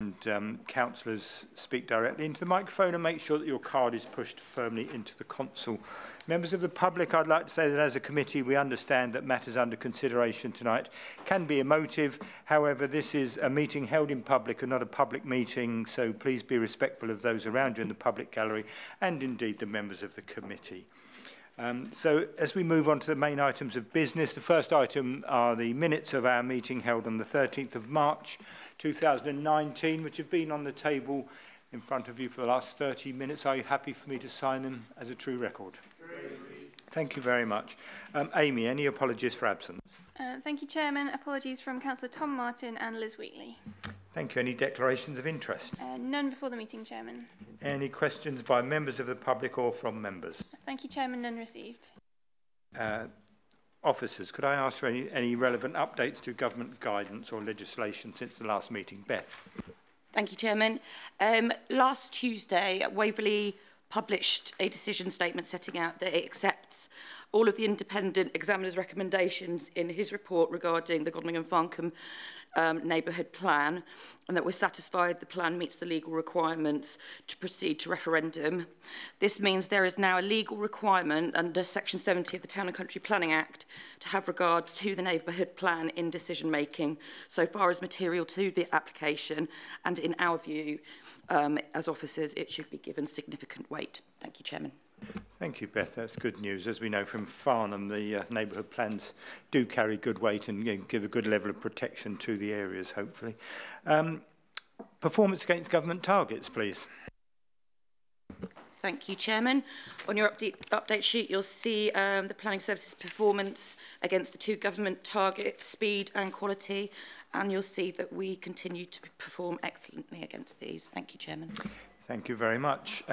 And councillors speak directly into the microphone and make sure that your card is pushed firmly into the console. Members of the public, I'd like to say that as a committee we understand that matters under consideration tonight can be emotive. However, this is a meeting held in public and not a public meeting, so please be respectful of those around you in the public gallery and indeed the members of the committee. So as we move on to the main items of business, the first item are the minutes of our meeting held on the 13th of March 2019, which have been on the table in front of you for the last 30 minutes. Are you happy for me to sign them as a true record? Thank you very much. Amy, any apologies for absence? Thank you, Chairman. Apologies from Councillor Tom Martin and Liz Wheatley. Thank you. Any declarations of interest? None before the meeting, Chairman. Any questions by members of the public or from members? Thank you, Chairman. None received. Officers, could I ask for any relevant updates to government guidance or legislation since the last meeting? Beth. Thank you, Chairman. Last Tuesday, Waverley published a decision statement setting out that it accepts all of the independent examiner's recommendations in his report regarding the Godalming and Farncombe neighbourhood plan, and that we're satisfied the plan meets the legal requirements to proceed to referendum. This means there is now a legal requirement under Section 70 of the Town and Country Planning Act to have regard to the neighbourhood plan in decision making so far as material to the application, and in our view as officers it should be given significant weight. Thank you, Chairman. Thank you, Beth. That's good news. As we know from Farnham, the neighbourhood plans do carry good weight and give a good level of protection to the areas, hopefully. Performance against government targets, please. Thank you, Chairman. On your update sheet, you'll see the Planning Services performance against the two government targets, speed and quality, and you'll see that we continue to perform excellently against these. Thank you, Chairman. Thank you very much.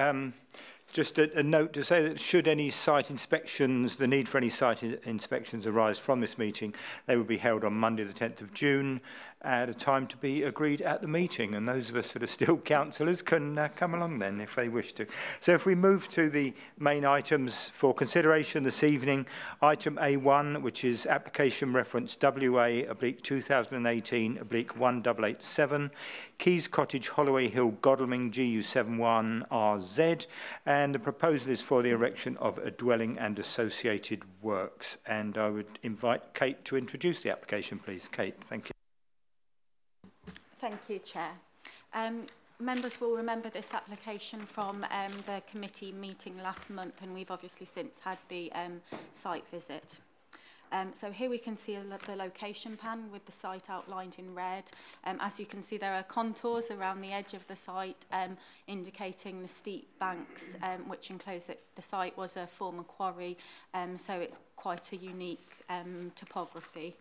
Just a note to say that should any site inspections, the need for any site inspections arise from this meeting, they will be held on Monday the 10th of June at a time to be agreed at the meeting, and those of us that are still councillors can come along then if they wish to. So if we move to the main items for consideration this evening, item A1, which is application reference WA/2018/1887, Keys Cottage, Holloway Hill, Godalming, GU71RZ, and the proposal is for the erection of a dwelling and associated works. And I would invite Kate to introduce the application, please. Kate, thank you. Thank you, Chair. Members will remember this application from the committee meeting last month, and we've obviously since had the site visit. So here we can see the location plan with the site outlined in red. As you can see, there are contours around the edge of the site indicating the steep banks which enclose it. The site was a former quarry, so it's quite a unique topography.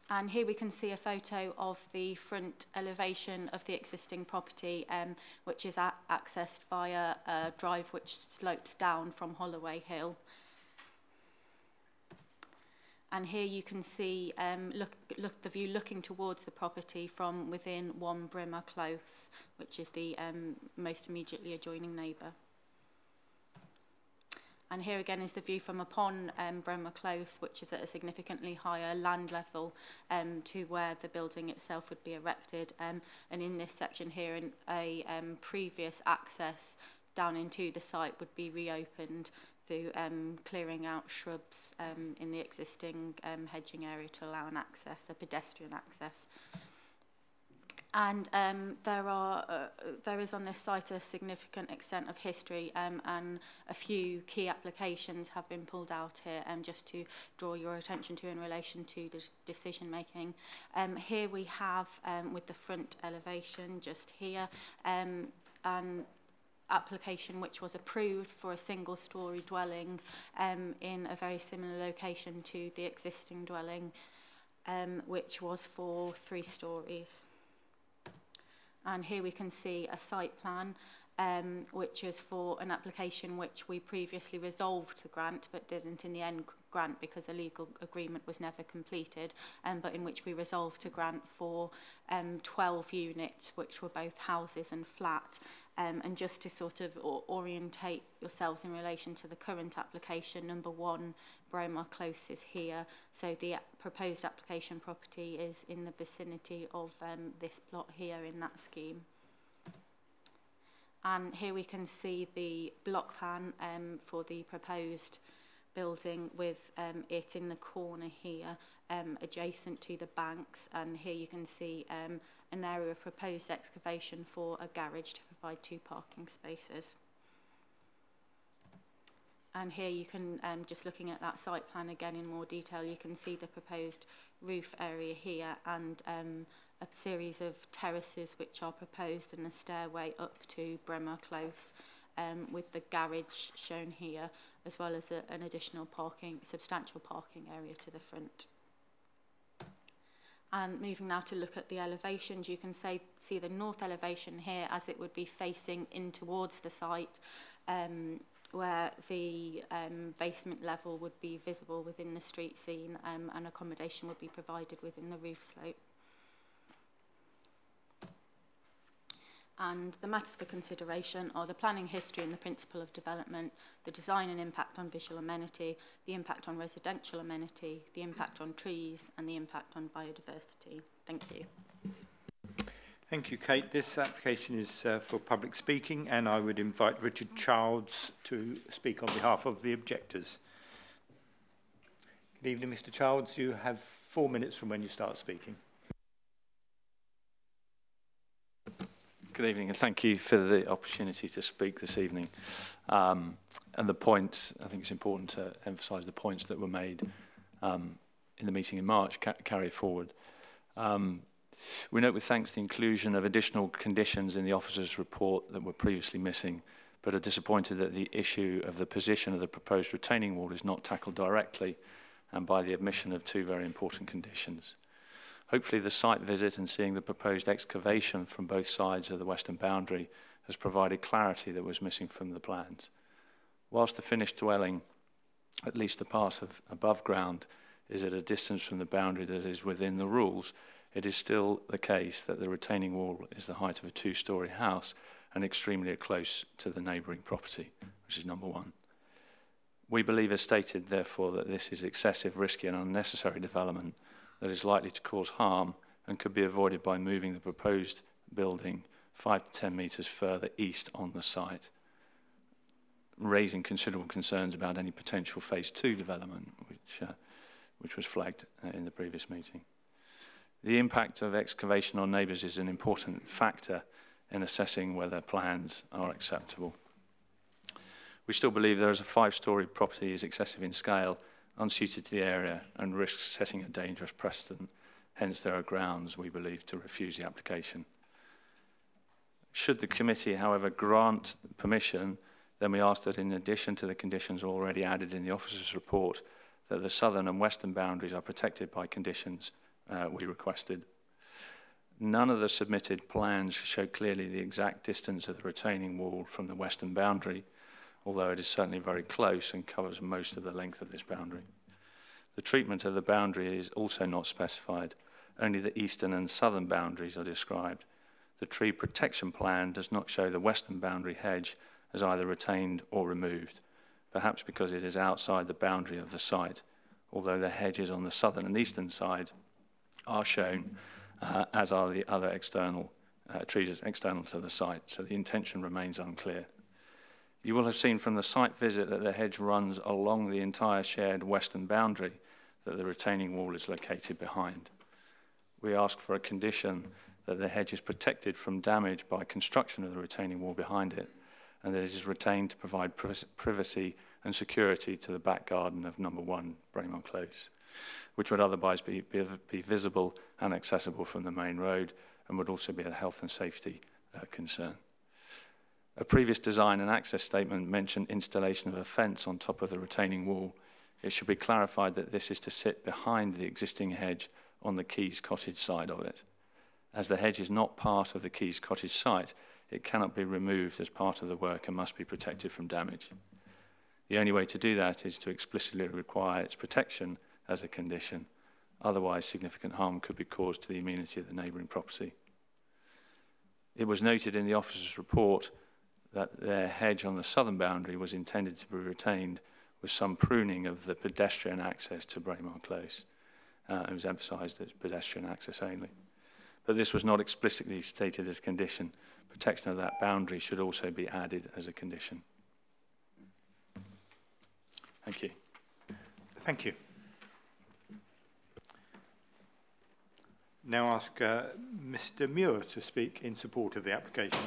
And here we can see a photo of the front elevation of the existing property, which is accessed via a drive which slopes down from Holloway Hill. And here you can see the view looking towards the property from within One Brimmer Close, which is the most immediately adjoining neighbour. And here again is the view from upon Brimmer Close, which is at a significantly higher land level to where the building itself would be erected. And in this section here, a previous access down into the site would be reopened through clearing out shrubs in the existing hedging area to allow an access, a pedestrian access. And there is on this site a significant extent of history, and a few key applications have been pulled out here just to draw your attention to in relation to the decision making. Here we have, with the front elevation just here, an application which was approved for a single-storey dwelling in a very similar location to the existing dwelling, which was for 3 stories. And here we can see a site plan, which is for an application which we previously resolved to grant, but didn't in the end grant because a legal agreement was never completed, but in which we resolved to grant for 12 units, which were both houses and flat. And just to sort of orientate yourselves in relation to the current application, number 1, Borough Close is here. So the proposed application property is in the vicinity of this plot here in that scheme. And here we can see the block plan for the proposed building with it in the corner here, adjacent to the banks. And here you can see an area of proposed excavation for a garage to provide 2 parking spaces. And here you can, just looking at that site plan again in more detail, you can see the proposed roof area here and a series of terraces which are proposed and a stairway up to Borough Close, with the garage shown here, as well as an additional substantial parking area to the front. And moving now to look at the elevations, you can see the north elevation here as it would be facing in towards the site, where the basement level would be visible within the street scene, and accommodation would be provided within the roof slope. And the matters for consideration are the planning history and the principle of development, the design and impact on visual amenity, the impact on residential amenity, the impact on trees, and the impact on biodiversity. Thank you. Thank you, Kate. This application is for public speaking, and I would invite Richard Childs to speak on behalf of the objectors. Good evening, Mr. Childs. You have 4 minutes from when you start speaking. Good evening, and thank you for the opportunity to speak this evening. And the points, I think it's important to emphasise the points that were made in the meeting in March carry forward. We note with thanks the inclusion of additional conditions in the officer's report that were previously missing, but are disappointed that the issue of the position of the proposed retaining wall is not tackled directly and by the omission of 2 very important conditions. Hopefully the site visit and seeing the proposed excavation from both sides of the western boundary has provided clarity that was missing from the plans. Whilst the finished dwelling, at least the part of above ground, is at a distance from the boundary that is within the rules, it is still the case that the retaining wall is the height of a 2-storey house and extremely close to the neighbouring property, which is number 1. We believe, as stated, therefore, that this is excessive, risky and unnecessary development that is likely to cause harm and could be avoided by moving the proposed building 5 to 10 metres further east on the site, raising considerable concerns about any potential phase 2 development, which was flagged in the previous meeting. The impact of excavation on neighbours is an important factor in assessing whether plans are acceptable. We still believe there is a 5-storey property is excessive in scale, unsuited to the area and risks setting a dangerous precedent. Hence, there are grounds, we believe, to refuse the application. Should the committee, however, grant permission, then we ask that in addition to the conditions already added in the officer's report, that the southern and western boundaries are protected by conditions we requested. None of the submitted plans show clearly the exact distance of the retaining wall from the western boundary, although it is certainly very close and covers most of the length of this boundary. The treatment of the boundary is also not specified. Only the eastern and southern boundaries are described. The tree protection plan does not show the western boundary hedge as either retained or removed, perhaps because it is outside the boundary of the site, although the hedges on the southern and eastern side are shown, as are the other external trees external to the site, so the intention remains unclear. You will have seen from the site visit that the hedge runs along the entire shared western boundary that the retaining wall is located behind. We ask for a condition that the hedge is protected from damage by construction of the retaining wall behind it, and that it is retained to provide privacy and security to the back garden of number 1 Borough Close, which would otherwise be visible and accessible from the main road and would also be a health and safety concern. A previous design and access statement mentioned installation of a fence on top of the retaining wall. It should be clarified that this is to sit behind the existing hedge on the Keys Cottage side of it. As the hedge is not part of the Keys Cottage site, it cannot be removed as part of the work and must be protected from damage. The only way to do that is to explicitly require its protection as a condition. Otherwise, significant harm could be caused to the amenity of the neighbouring property. It was noted in the officer's report that their hedge on the southern boundary was intended to be retained with some pruning of the pedestrian access to Braemar Close. It was emphasised as pedestrian access only. But this was not explicitly stated as a condition. Protection of that boundary should also be added as a condition. Thank you. Thank you. Now ask Mr. Muir to speak in support of the application.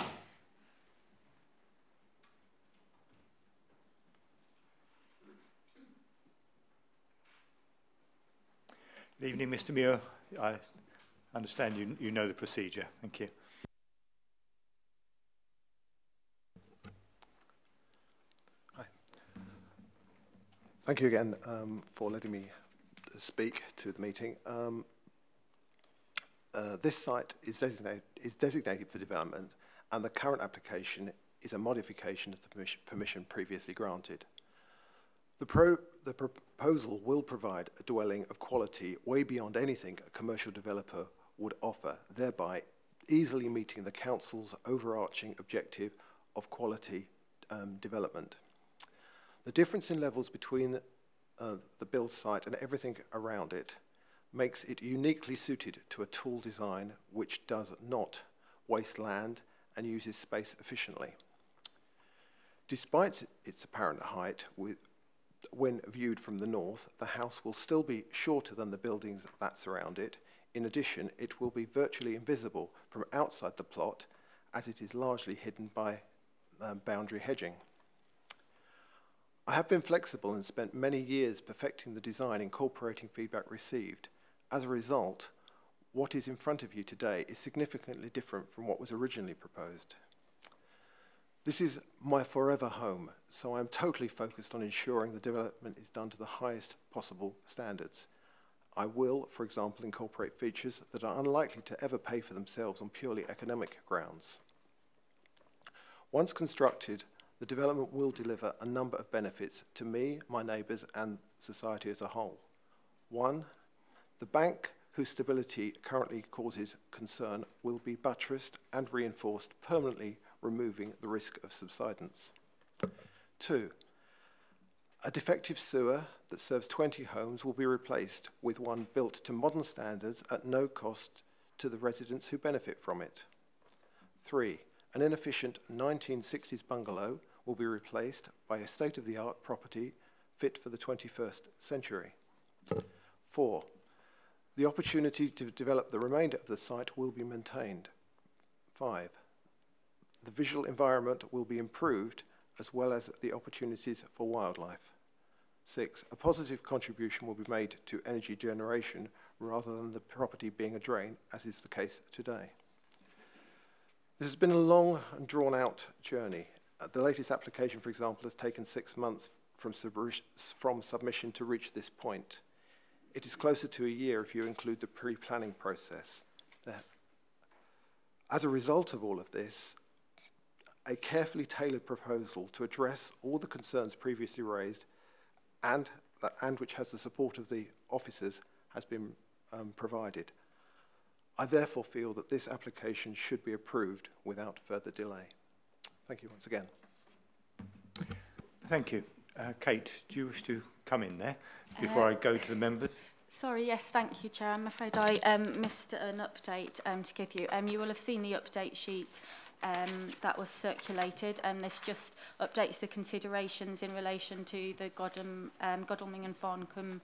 Good evening, Mr. Muir. I understand you know the procedure. Thank you. Hi. Thank you again for letting me speak to the meeting. This site is designated for development, and the current application is a modification of the permission previously granted. The proposal will provide a dwelling of quality way beyond anything a commercial developer would offer, thereby easily meeting the council's overarching objective of quality development. The difference in levels between the build site and everything around it makes it uniquely suited to a tool design which does not waste land and uses space efficiently. Despite its apparent height, when viewed from the north, the house will still be shorter than the buildings that surround it. In addition, it will be virtually invisible from outside the plot, as it is largely hidden by boundary hedging. I have been flexible and spent many years perfecting the design, incorporating feedback received. As a result, what is in front of you today is significantly different from what was originally proposed. This is my forever home, so I'm totally focused on ensuring the development is done to the highest possible standards. I will, for example, incorporate features that are unlikely to ever pay for themselves on purely economic grounds. Once constructed, the development will deliver a number of benefits to me, my neighbours, and society as a whole. 1, the bank, whose stability currently causes concern, will be buttressed and reinforced, permanently removing the risk of subsidence. 2, a defective sewer that serves 20 homes will be replaced with one built to modern standards at no cost to the residents who benefit from it. 3, an inefficient 1960s bungalow will be replaced by a state-of-the-art property fit for the 21st century. 4, the opportunity to develop the remainder of the site will be maintained. 5, the visual environment will be improved, as well as the opportunities for wildlife. 6, a positive contribution will be made to energy generation rather than the property being a drain, as is the case today. This has been a long and drawn-out journey. The latest application, for example, has taken 6 months from submission to reach this point. It is closer to a year if you include the pre-planning process. As a result of all of this, a carefully tailored proposal to address all the concerns previously raised and which has the support of the officers has been provided. I therefore feel that this application should be approved without further delay. Thank you once again. Thank you. Kate, do you wish to come in there before I go to the members? Sorry, yes, thank you, Chair. I'm afraid I missed an update to give you. You will have seen the update sheet that was circulated, and this just updates the considerations in relation to the Godalming and Farncombe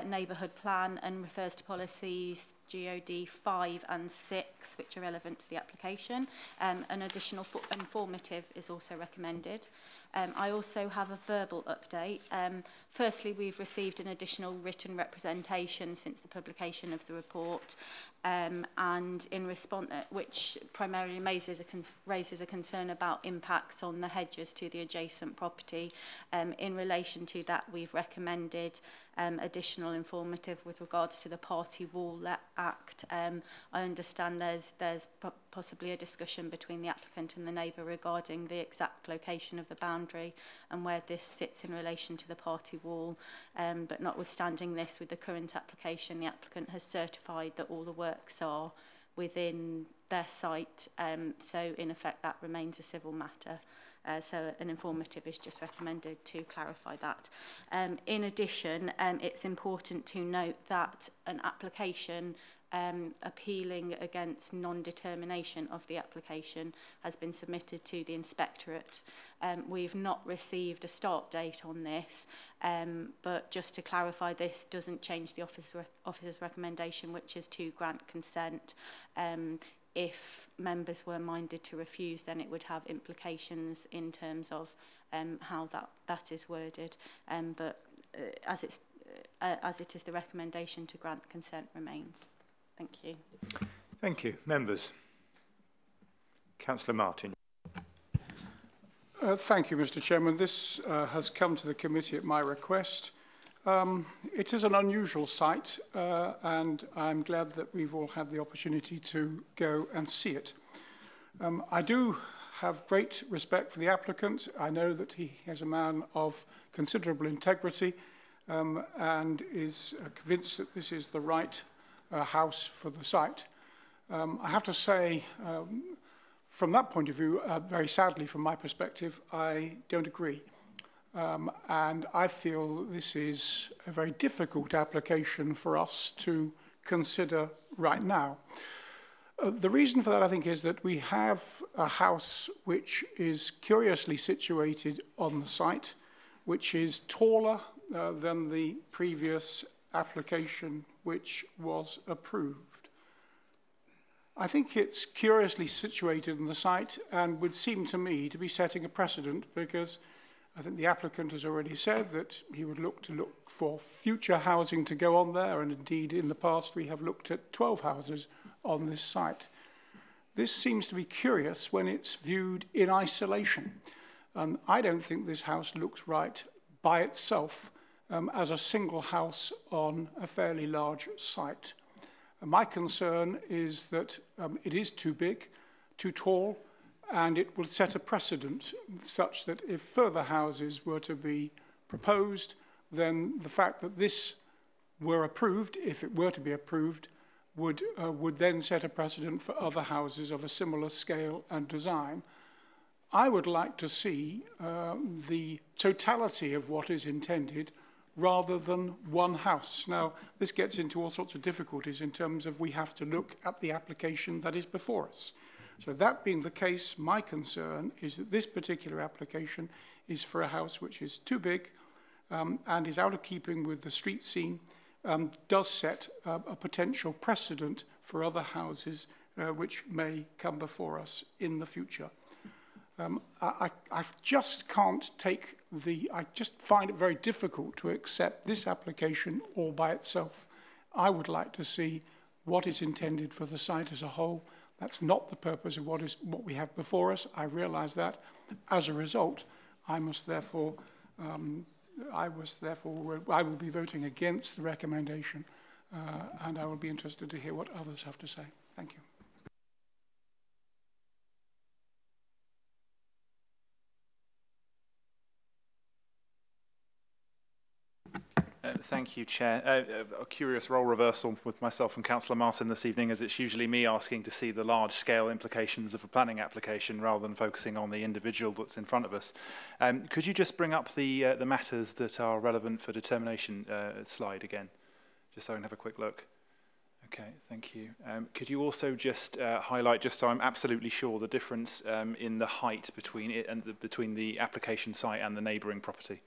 neighbourhood plan and refers to policies GOD 5 and 6, which are relevant to the application. An additional informative is also recommended. I also have a verbal update. Firstly, we've received an additional written representation since the publication of the report, and in response, which primarily raises a concern about impacts on the hedges to the adjacent property. In relation to that, we've recommended additional informative with regards to the Party Wall Act. I understand there's possibly a discussion between the applicant and the neighbour regarding the exact location of the boundary and where this sits in relation to the party wall. But notwithstanding this, with the current application, the applicant has certified that all the works are within their site. So in effect, that remains a civil matter. So an informative is just recommended to clarify that. In addition, it's important to note that an application appealing against non-determination of the application has been submitted to the inspectorate. We've not received a start date on this, but just to clarify, this doesn't change the officer's recommendation, which is to grant consent. If members were minded to refuse, then it would have implications in terms of how that is worded. But as it is the recommendation to grant consent remains. Thank you. Thank you. Members. Councillor Martin. Thank you, Mr. Chairman. This has come to the committee at my request. It is an unusual site, and I'm glad that we've all had the opportunity to go and see it. I do have great respect for the applicant. I know that he is a man of considerable integrity and is convinced that this is the right house for the site. I have to say, from that point of view, very sadly from my perspective, I don't agree. And I feel this is a very difficult application for us to consider right now. The reason for that, I think, is that we have a house which is curiously situated on the site, which is taller than the previous application which was approved. I think it's curiously situated on the site and would seem to me to be setting a precedent, because I think the applicant has already said that he would look for future housing to go on there, and indeed in the past we have looked at 12 houses on this site. This seems to be curious when it's viewed in isolation, and I don't think this house looks right by itself as a single house on a fairly large site. My concern is that it is too big, too tall, and it will set a precedent such that if further houses were to be proposed, then the fact that this were approved, if it were to be approved, would then set a precedent for other houses of a similar scale and design. I would like to see the totality of what is intended rather than one house. Now, this gets into all sorts of difficulties in terms of we have to look at the application that is before us. So that being the case, my concern is that this particular application is for a house which is too big and is out of keeping with the street scene, does set a potential precedent for other houses which may come before us in the future. I just can't take I just find it very difficult to accept this application all by itself. I would like to see what is intended for the site as a whole. That's not the purpose of what we have before us. I realise that. As a result, I will be voting against the recommendation, and I will be interested to hear what others have to say. Thank you. Thank you, Chair. A curious role reversal with myself and Councillor Martin this evening, as it's usually me asking to see the large-scale implications of a planning application rather than focusing on the individual that's in front of us. Could you just bring up the matters that are relevant for determination slide again, just so I can have a quick look? Okay, thank you. Could you also just highlight, just so I'm absolutely sure, the difference in the height between it and between the application site and the neighbouring property?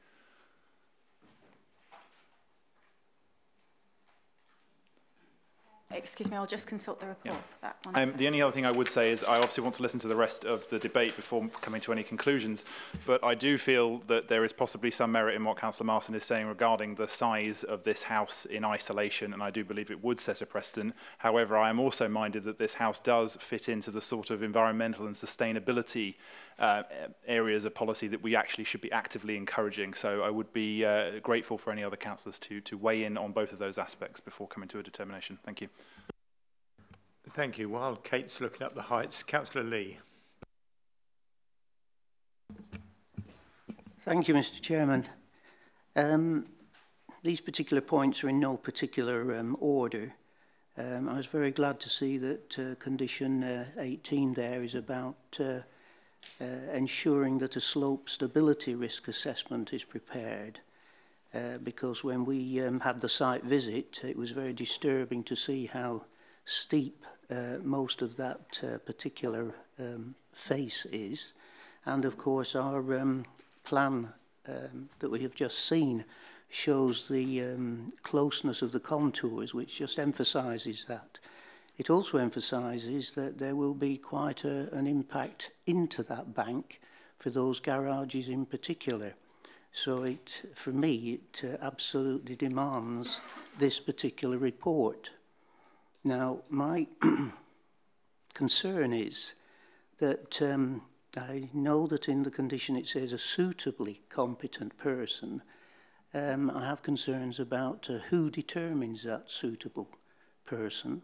Excuse me, I'll just consult the report for that one. The only other thing I would say is I obviously want to listen to the rest of the debate before coming to any conclusions, but I do feel that there is possibly some merit in what Councillor Martin is saying regarding the size of this house in isolation, and I do believe it would set a precedent. However, I am also minded that this house does fit into the sort of environmental and sustainability areas of policy that we actually should be actively encouraging. So I would be grateful for any other councillors to weigh in on both of those aspects before coming to a determination. Thank you. Thank you. While Kate's looking up the heights, Councillor Lee. Thank you, Mr. Chairman. These particular points are in no particular order. I was very glad to see that condition 18 there is about ensuring that a slope stability risk assessment is prepared. Because when we had the site visit, it was very disturbing to see how steep most of that particular face is. And of course our plan that we have just seen shows the closeness of the contours, which just emphasises that. It also emphasises that there will be quite an impact into that bank for those garages in particular. So for me, it absolutely demands this particular report. Now, my concern is that I know that in the condition it says a suitably competent person. I have concerns about who determines that suitable person,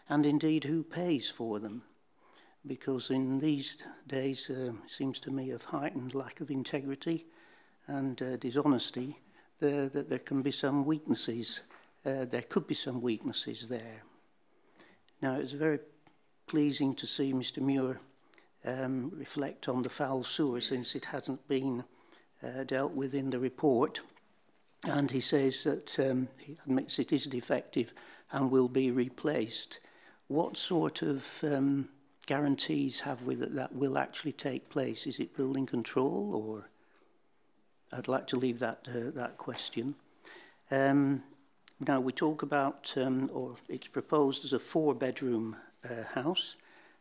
and indeed who pays for them. Because in these days, it seems to me, of heightened lack of integrity and dishonesty, that there can be some weaknesses. There could be some weaknesses there. Now, it was very pleasing to see Mr. Muir reflect on the foul sewer, since it hasn't been dealt with in the report. And he says that he admits it is defective and will be replaced. What sort of guarantees have we that that will actually take place? Is it building control, or? I'd like to leave that that question. Now we talk about, or it's proposed as a 4-bedroom house,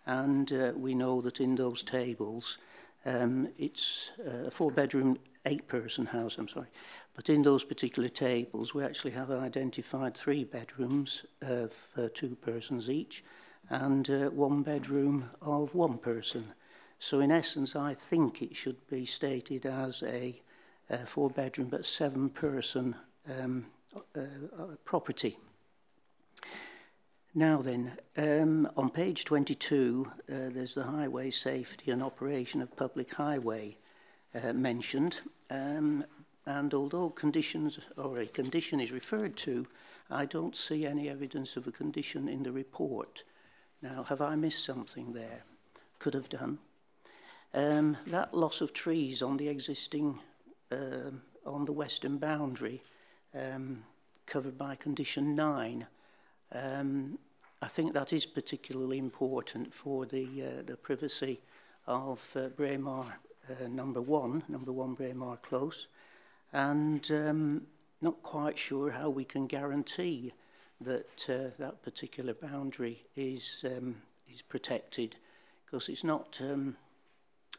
and we know that in those tables it's a 4-bedroom, 8-person house, I'm sorry. But in those particular tables, we actually have identified 3 bedrooms of 2 persons each, and 1 bedroom of 1 person. So in essence, I think it should be stated as a 4-bedroom but 7-person property. Now then, on page 22, there's the highway safety and operation of public highway mentioned. And although conditions or a condition is referred to, I don't see any evidence of a condition in the report. Now, have I missed something there? Could have done. That loss of trees on the existing, on the western boundary, covered by condition 9, I think that is particularly important for the privacy of Braemar number 1 Braemar Close. And not quite sure how we can guarantee that that particular boundary is protected, because it's not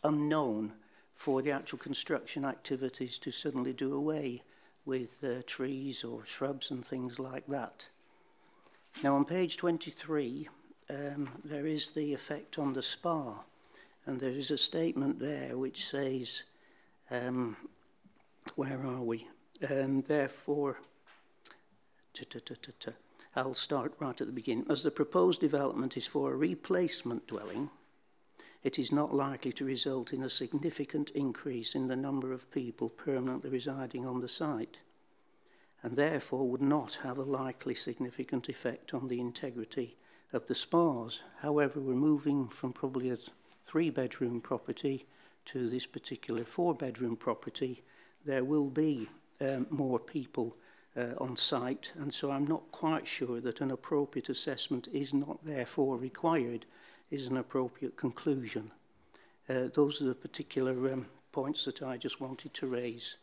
unknown for the actual construction activities to suddenly do away with trees or shrubs and things like that. Now on page 23, there is the effect on the spa, and there is a statement there which says, where are we? Therefore, I'll start right at the beginning. As the proposed development is for a replacement dwelling, it is not likely to result in a significant increase in the number of people permanently residing on the site, and therefore would not have a likely significant effect on the integrity of the spas. However, we're moving from probably a 3-bedroom property to this particular 4-bedroom property. There will be more people on site, and so I'm not quite sure that an appropriate assessment is not therefore required is an appropriate conclusion. Those are the particular points that I just wanted to raise,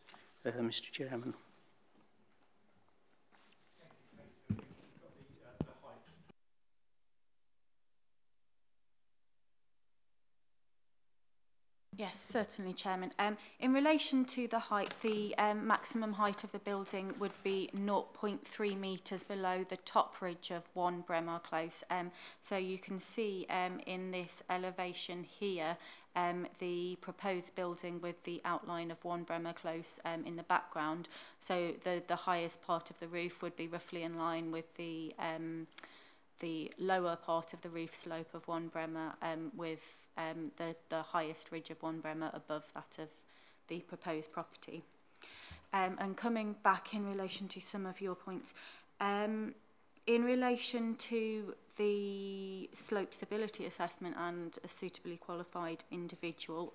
Mr. Chairman. Yes, certainly, Chairman. In relation to the height, the maximum height of the building would be 0.3 metres below the top ridge of 1 Braemar Close. So you can see in this elevation here the proposed building with the outline of 1 Braemar Close in the background. So the highest part of the roof would be roughly in line with the lower part of the roof slope of 1 Braemar with the highest ridge of 1 Braemar above that of the proposed property. And coming back in relation to some of your points, In relation to the slope stability assessment and a suitably qualified individual,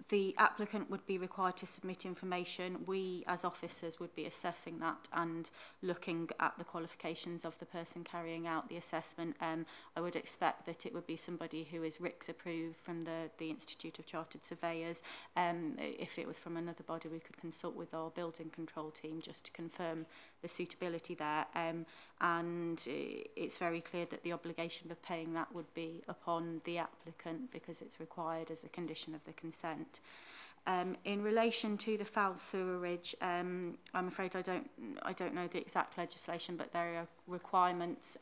the applicant would be required to submit information. We, as officers, would be assessing that and looking at the qualifications of the person carrying out the assessment. I would expect that it would be somebody who is RICS approved from the Institute of Chartered Surveyors. If it was from another body, we could consult with our building control team just to confirm the suitability there. And it's very clear that the obligation of paying that would be upon the applicant because it's required as a condition of the consent. In relation to the foul sewerage, I'm afraid I don't know the exact legislation, but there are requirements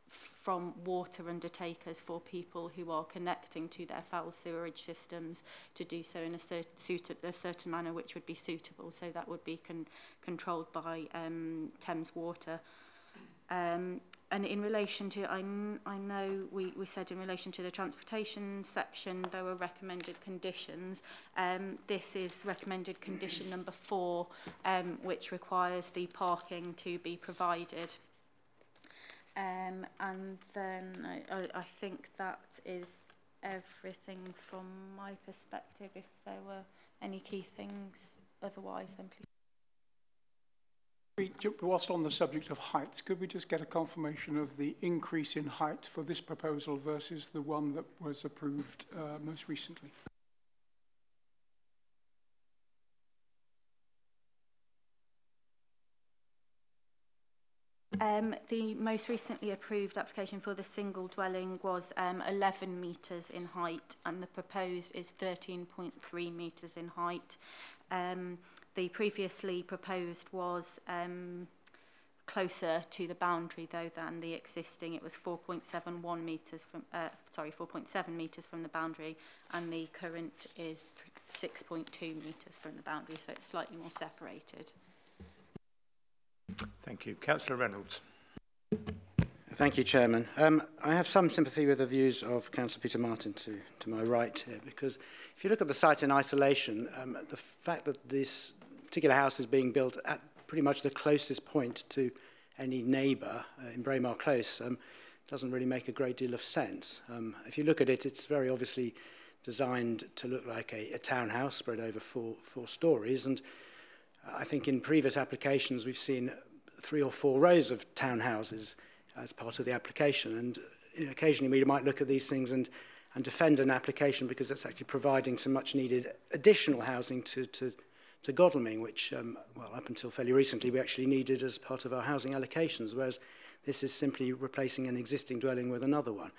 from water undertakers for people who are connecting to their foul sewerage systems to do so in a certain manner which would be suitable. So that would be controlled by Thames Water. And in relation to, I know we said in relation to the transportation section, there were recommended conditions. This is recommended condition number 4, which requires the parking to be provided. And then I think that is everything from my perspective. If there were any key things otherwise, then please. Whilst on the subject of heights, could we just get a confirmation of the increase in height for this proposal versus the one that was approved most recently? The most recently approved application for the single dwelling was 11 metres in height, and the proposed is 13.3 metres in height. The previously proposed was closer to the boundary though than the existing. It was 4.71 metres from 4.7 metres from the boundary, and the current is 6.2 metres from the boundary, so it's slightly more separated. Thank you. Councillor Reynolds. Thank you, Chairman. I have some sympathy with the views of Councillor Peter Martin to my right here, because if you look at the site in isolation, the fact that this particular house is being built at pretty much the closest point to any neighbour in Braemar Close doesn't really make a great deal of sense. If you look at it, it's very obviously designed to look like a townhouse spread over four stories, and I think in previous applications we've seen 3 or 4 rows of townhouses as part of the application, and occasionally we might look at these things and defend an application because it's actually providing some much needed additional housing to Godalming, which well, up until fairly recently we actually needed as part of our housing allocations, whereas this is simply replacing an existing dwelling with another one.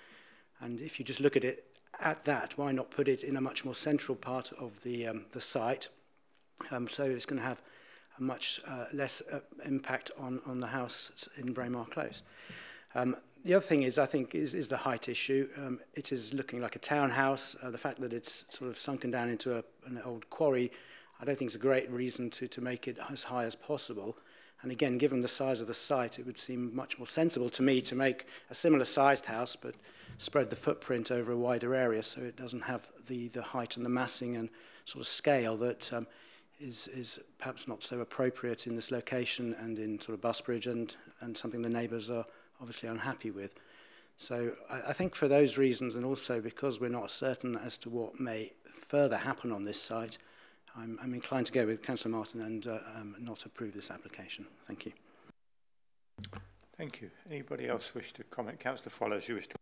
And if you just look at it at that, why not put it in a much more central part of the site, so it's going to have a much less impact on the house in Braemar Close. The other thing is, I think, is the height issue. It is looking like a townhouse. The fact that it's sort of sunken down into an old quarry, I don't think is a great reason to make it as high as possible. And again, given the size of the site, it would seem much more sensible to me to make a similar sized house, but spread the footprint over a wider area so it doesn't have the height and the massing and sort of scale that is perhaps not so appropriate in this location and in sort of Busbridge and something the neighbours are obviously unhappy with. So I think for those reasons, and also because we're not certain as to what may further happen on this site, I'm inclined to go with Councillor Martin and not approve this application. Thank you. Thank you. Anybody else wish to comment? Councillor Follows, you wish to.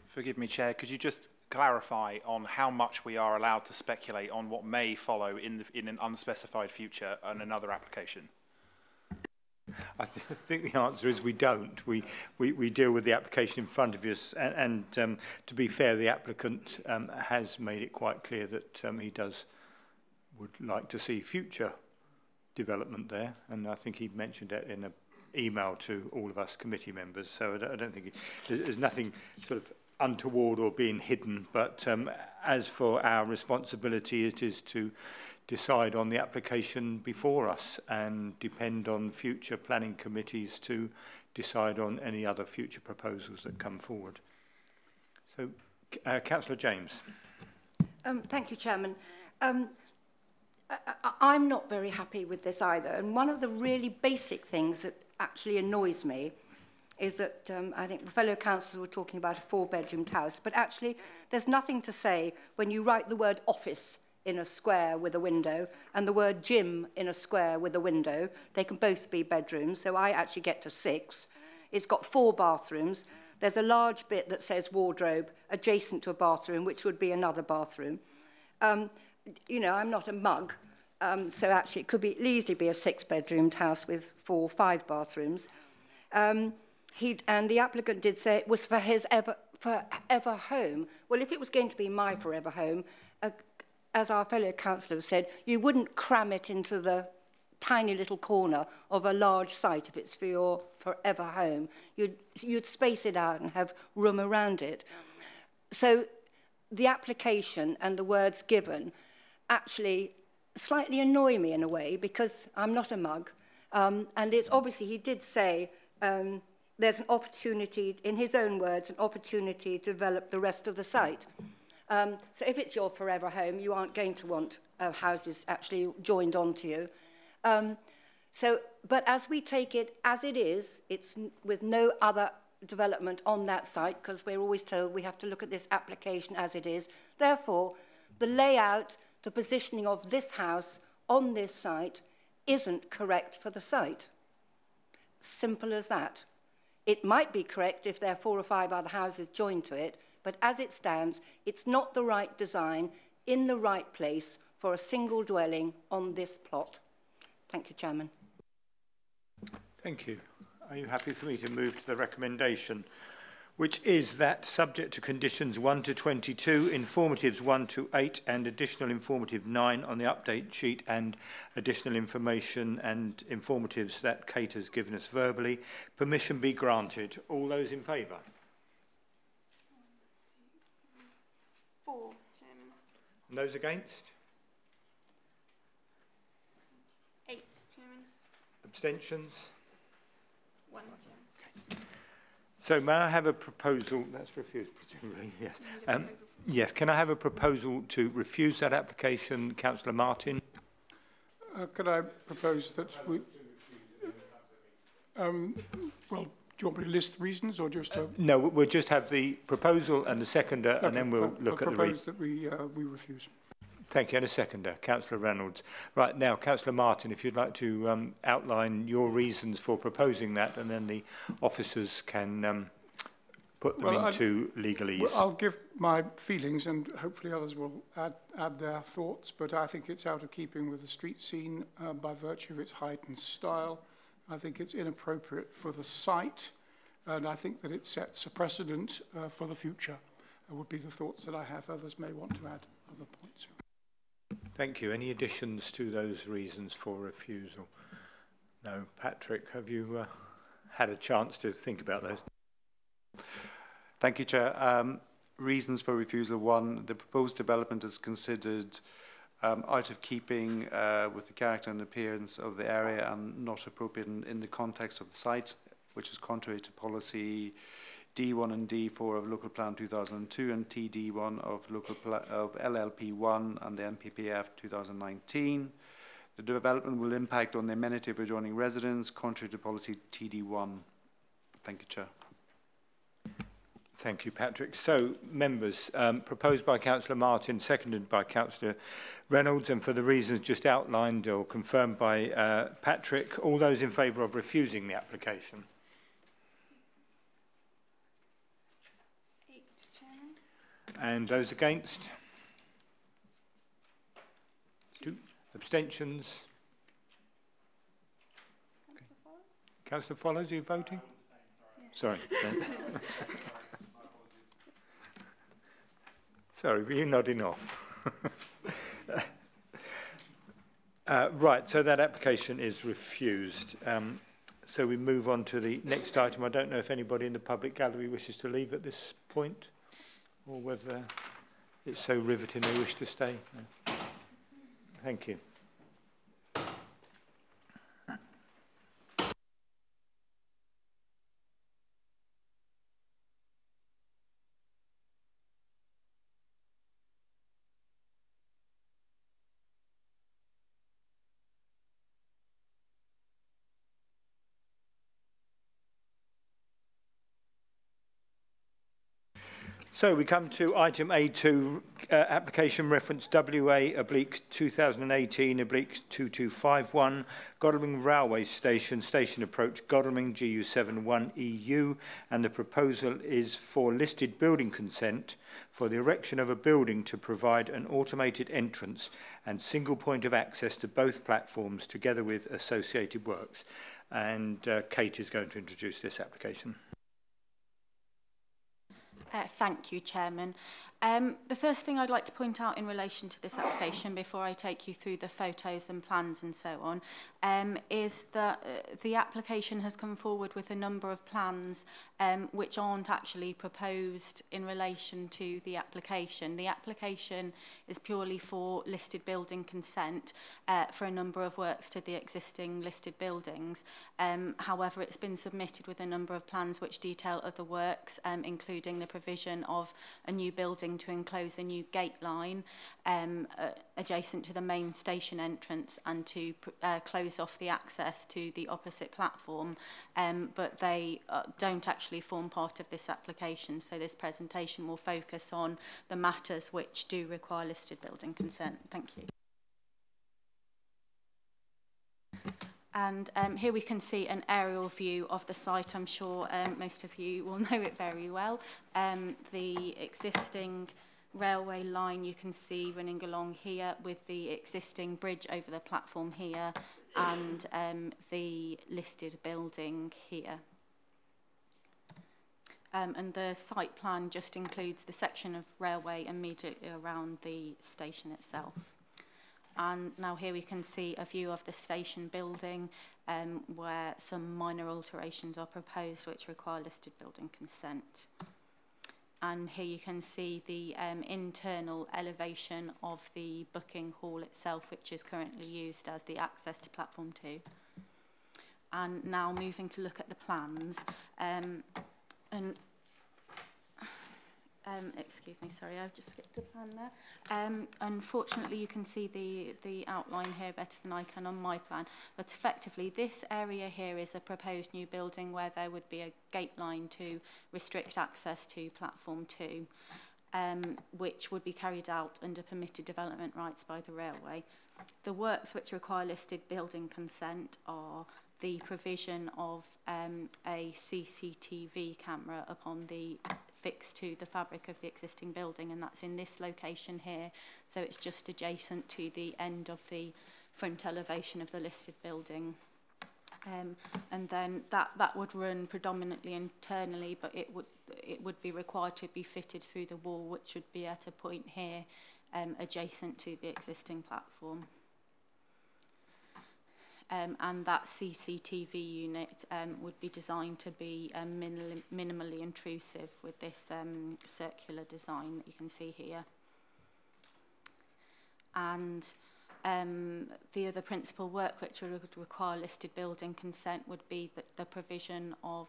Forgive me, Chair, could you just clarify on how much we are allowed to speculate on what may follow in an unspecified future on another application? I think the answer is we don't. We deal with the application in front of us, and to be fair, the applicant has made it quite clear that he would like to see future development there, and I think he mentioned that in an email to all of us committee members. So I don't think there's nothing sort of untoward or being hidden, but as for our responsibility, it is to decide on the application before us and depend on future planning committees to decide on any other future proposals that come forward. So, Councillor James. Thank you, Chairman. I'm not very happy with this either, and one of the really basic things that actually annoys me is that I think the fellow councillors were talking about a 4-bedroomed house, but actually there's nothing to say when you write the word office in a square with a window and the word gym in a square with a window. They can both be bedrooms, so I actually get to 6. It's got 4 bathrooms. There's a large bit that says wardrobe adjacent to a bathroom, which would be another bathroom. You know, I'm not a mug, so actually it could easily be a 6-bedroomed house with 4 or 5 bathrooms. And the applicant did say it was for his forever home. Well, if it was going to be my forever home, as our fellow councillor said, you wouldn't cram it into the tiny little corner of a large site if it's for your forever home. You'd space it out and have room around it. So the application and the words given actually slightly annoy me in a way because I'm not a mug. And it's obviously, he did say there's an opportunity, in his own words, an opportunity to develop the rest of the site. So if it's your forever home, you aren't going to want houses actually joined onto you. But as we take it as it is, it's with no other development on that site, because we're always told we have to look at this application as it is. Therefore, the layout, the positioning of this house on this site isn't correct for the site. Simple as that. It might be correct if there are 4 or 5 other houses joined to it, but as it stands, it's not the right design in the right place for a single dwelling on this plot. Thank you, Chairman. Thank you. Are you happy for me to move to the recommendation, which is that subject to conditions 1 to 22, informatives 1 to 8 and additional informative 9 on the update sheet and additional information and informatives that Kate has given us verbally, permission be granted? All those in favour? 4, Chairman. And those against? 8, Chairman. Abstentions? 1, Chairman. So may I have a proposal? That's refused, presumably, yes. Yes, can I have a proposal to refuse that application, Councillor Martin? Could I propose that we... well, do you want me to list the reasons or just... No, we'll just have the proposal and the seconder, okay, and then we'll look at the... propose that we refuse. Thank you. And a seconder, Councillor Reynolds. Right, now, Councillor Martin, if you'd like to outline your reasons for proposing that, and then the officers can put them into legalese. Well, I'll give my feelings, and hopefully others will add their thoughts, but I think it's out of keeping with the street scene by virtue of its height and style. I think it's inappropriate for the site, and I think that it sets a precedent for the future. Would be the thoughts that I have. Others may want to add other points. Thank you. Any additions to those reasons for refusal? No. Patrick, have you had a chance to think about those? Thank you, Chair. Reasons for refusal: 1, the proposed development is considered out of keeping with the character and appearance of the area and not appropriate in the context of the site, which is contrary to policy D1 and D4 of Local Plan 2002 and TD1 of LLP1 and the MPPF 2019. The development will impact on the amenity of adjoining residents, contrary to policy TD1. Thank you, Chair. Thank you, Patrick. So, members, proposed by Councillor Martin, seconded by Councillor Reynolds, and for the reasons just outlined or confirmed by Patrick, all those in favour of refusing the application? 8, Chairman. And those against? 2. Abstentions? Councillor Follows, are you voting? Sorry. Sorry, but you're nodding off. Right, so that application is refused. So we move on to the next item. I don't know if anybody in the public gallery wishes to leave at this point, or whether it's so riveting they wish to stay. No. Thank you. So we come to item A2, application reference WA/2018/2251, Godalming Railway Station, station approach Godalming GU71EU, and the proposal is for listed building consent for the erection of a building to provide an automated entrance and single point of access to both platforms together with associated works. And Kate is going to introduce this application. Thank you, Chairman. The first thing I'd like to point out in relation to this application before I take you through the photos and plans and so on is that the application has come forward with a number of plans which aren't actually proposed in relation to the application. The application is purely for listed building consent for a number of works to the existing listed buildings. However, it's been submitted with a number of plans which detail other works, including the provision of a new building to enclose a new gate line adjacent to the main station entrance and to close off the access to the opposite platform, but they don't actually form part of this application, so this presentation will focus on the matters which do require listed building consent. Thank you. And here we can see an aerial view of the site. I'm sure most of you will know it very well. The existing railway line you can see running along here with the existing bridge over the platform here and the listed building here. And the site plan just includes the section of railway immediately around the station itself. And now here we can see a view of the station building where some minor alterations are proposed which require listed building consent. And here you can see the internal elevation of the booking hall itself, which is currently used as the access to platform 2. And now moving to look at the plans. Excuse me, sorry, I've just skipped a plan there. Unfortunately, you can see the outline here better than I can on my plan, but effectively this area here is a proposed new building where there would be a gate line to restrict access to platform 2, which would be carried out under permitted development rights by the railway. The works which require listed building consent are the provision of a CCTV camera upon the fixed to the fabric of the existing building, and that's in this location here, so it's just adjacent to the end of the front elevation of the listed building. And then that would run predominantly internally, but it would be required to be fitted through the wall, which would be at a point here adjacent to the existing platform. And that CCTV unit would be designed to be minimally intrusive with this circular design that you can see here. And the other principal work which would require listed building consent would be the provision of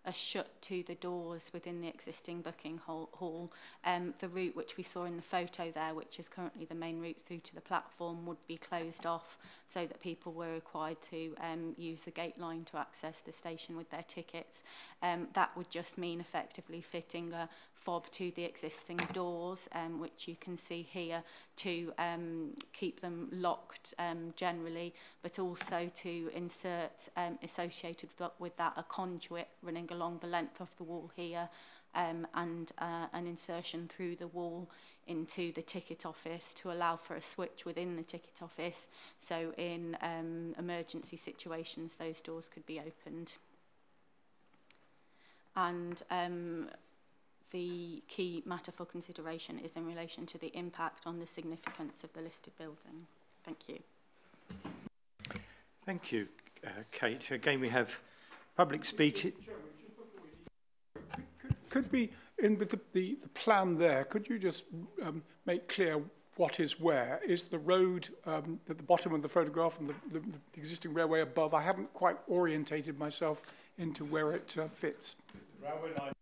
a shut to the doors within the existing booking hall. The route which we saw in the photo there, which is currently the main route through to the platform, would be closed off so that people were required to use the gate line to access the station with their tickets. That would just mean effectively fitting a fob to the existing doors, which you can see here, to keep them locked generally, but also to insert associated with that a conduit running along the length of the wall here, and an insertion through the wall into the ticket office to allow for a switch within the ticket office, so in emergency situations those doors could be opened. And the key matter for consideration is in relation to the impact on the significance of the listed building. Thank you. Thank you, Kate. Again, we have public speaking. Could we, with the plan there, could you just make clear what is where? Is the road at the bottom of the photograph and the existing railway above? I haven't quite orientated myself into where it fits. Railway line.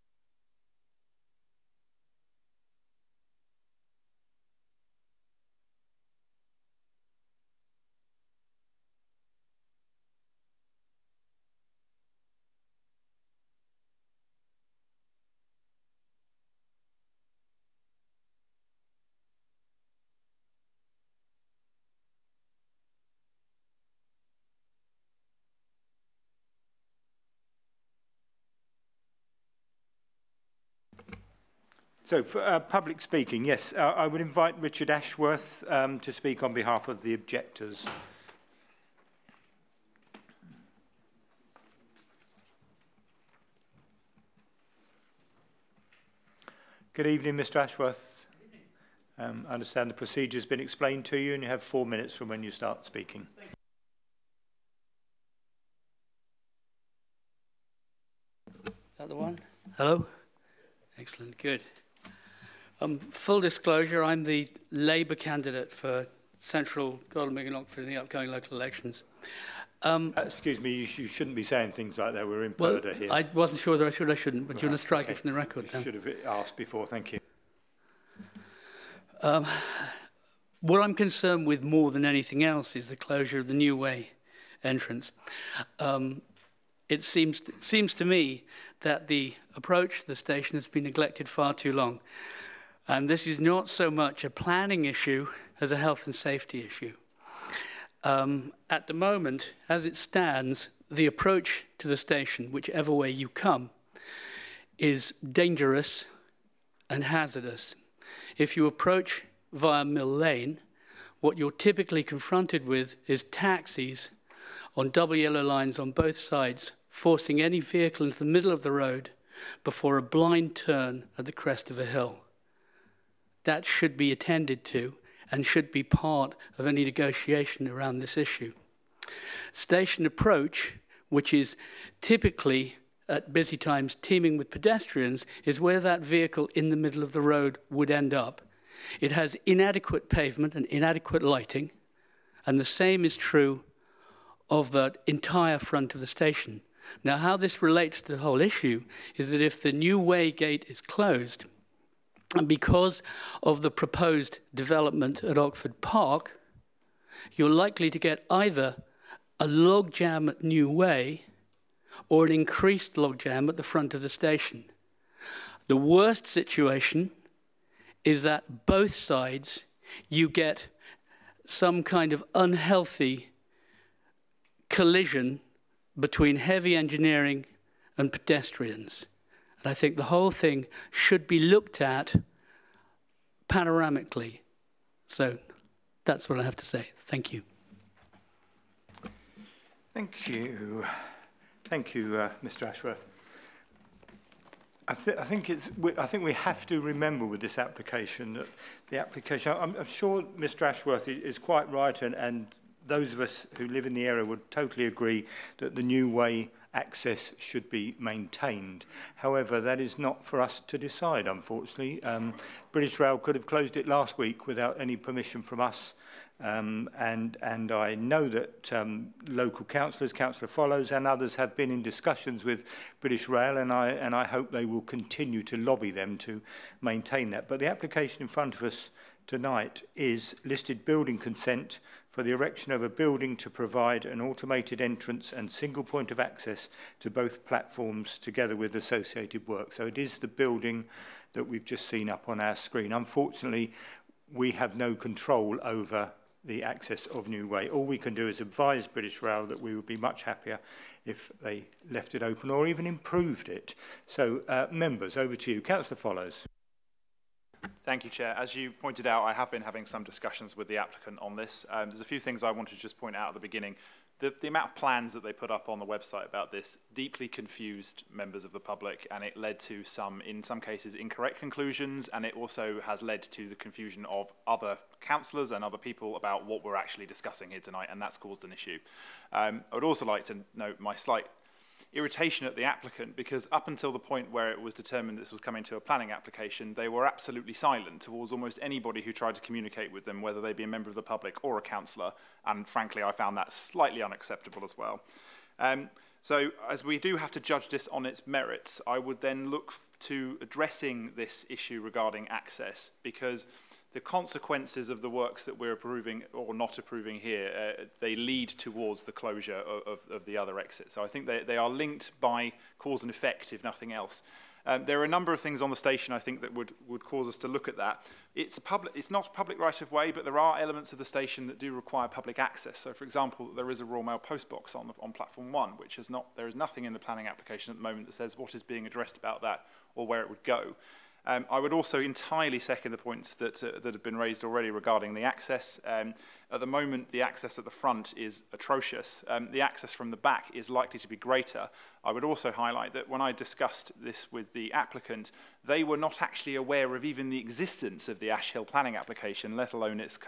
So for public speaking, yes, I would invite Richard Ashworth to speak on behalf of the objectors. Good evening, Mr. Ashworth. I understand the procedure has been explained to you and you have 4 minutes from when you start speaking. Is that the one? Hello? Excellent, good. Full disclosure, I'm the Labour candidate for Central Godalming and Oxford in the upcoming local elections. Excuse me, you shouldn't be saying things like that. We're in Borough here. I wasn't sure whether I should or shouldn't, but you want to strike okay. it from the record You then. should have asked before, thank you. What I'm concerned with more than anything else is the closure of the New Way entrance. It seems to me that the approach to the station has been neglected far too long. And this is not so much a planning issue as a health and safety issue. At the moment, as it stands, the approach to the station, whichever way you come, is dangerous and hazardous. If you approach via Mill Lane, what you're typically confronted with is taxis on double yellow lines on both sides, forcing any vehicle into the middle of the road before a blind turn at the crest of a hill. That should be attended to and should be part of any negotiation around this issue. Station approach, which is typically at busy times teeming with pedestrians, is where that vehicle in the middle of the road would end up. It has inadequate pavement and inadequate lighting, and the same is true of the entire front of the station. Now, how this relates to the whole issue is that if the New Way gate is closed, and because of the proposed development at Oxford Park, you're likely to get either a logjam at New Way or an increased logjam at the front of the station. The worst situation is that both sides you get some kind of unhealthy collision between heavy engineering and pedestrians. And I think the whole thing should be looked at panoramically. So that's what I have to say. Thank you. Thank you. Thank you, Mr. Ashworth. I think we have to remember with this application that the application, I'm sure Mr. Ashworth is quite right, and those of us who live in the area would totally agree that the New Way access should be maintained. However, that is not for us to decide, unfortunately. British Rail could have closed it last week without any permission from us. And I know that local councillors, Councillor Follows and others have been in discussions with British Rail, and I hope they will continue to lobby them to maintain that. But the application in front of us tonight is listed building consent for the erection of a building to provide an automated entrance and single point of access to both platforms together with associated work. So it is the building that we've just seen up on our screen. Unfortunately, we have no control over the access of New Way. All we can do is advise British Rail that we would be much happier if they left it open or even improved it. So, members, over to you. Councillor Follows. Thank you, Chair. As you pointed out, I have been having some discussions with the applicant on this. There's a few things I want to just point out at the beginning. The amount of plans that they put up on the website about this deeply confused members of the public, and it led to some, in some cases, incorrect conclusions, and it also has led to the confusion of other councillors and other people about what we're actually discussing here tonight, and that's caused an issue. I would also like to note my slight irritation at the applicant, because up until the point where it was determined this was coming to a planning application, they were absolutely silent towards almost anybody who tried to communicate with them, whether they be a member of the public or a councillor, and frankly I found that slightly unacceptable as well. So as we do have to judge this on its merits, I would then look to addressing this issue regarding access, because the consequences of the works that we're approving or not approving here, they lead towards the closure of the other exit. So I think they are linked by cause and effect, if nothing else. There are a number of things on the station, I think, that would cause us to look at that. It's not a public right-of-way, but there are elements of the station that do require public access. So, for example, there is a Royal Mail postbox on platform 1, which is not, there is nothing in the planning application at the moment that says what is being addressed about that or where it would go. I would also entirely second the points that have been raised already regarding the access. At the moment, the access at the front is atrocious. The access from the back is likely to be greater. I would also highlight that when I discussed this with the applicant, they were not actually aware of even the existence of the Ash Hill planning application, let alone its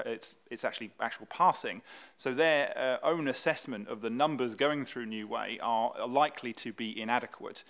actual passing. So their own assessment of the numbers going through New Way are likely to be inadequate.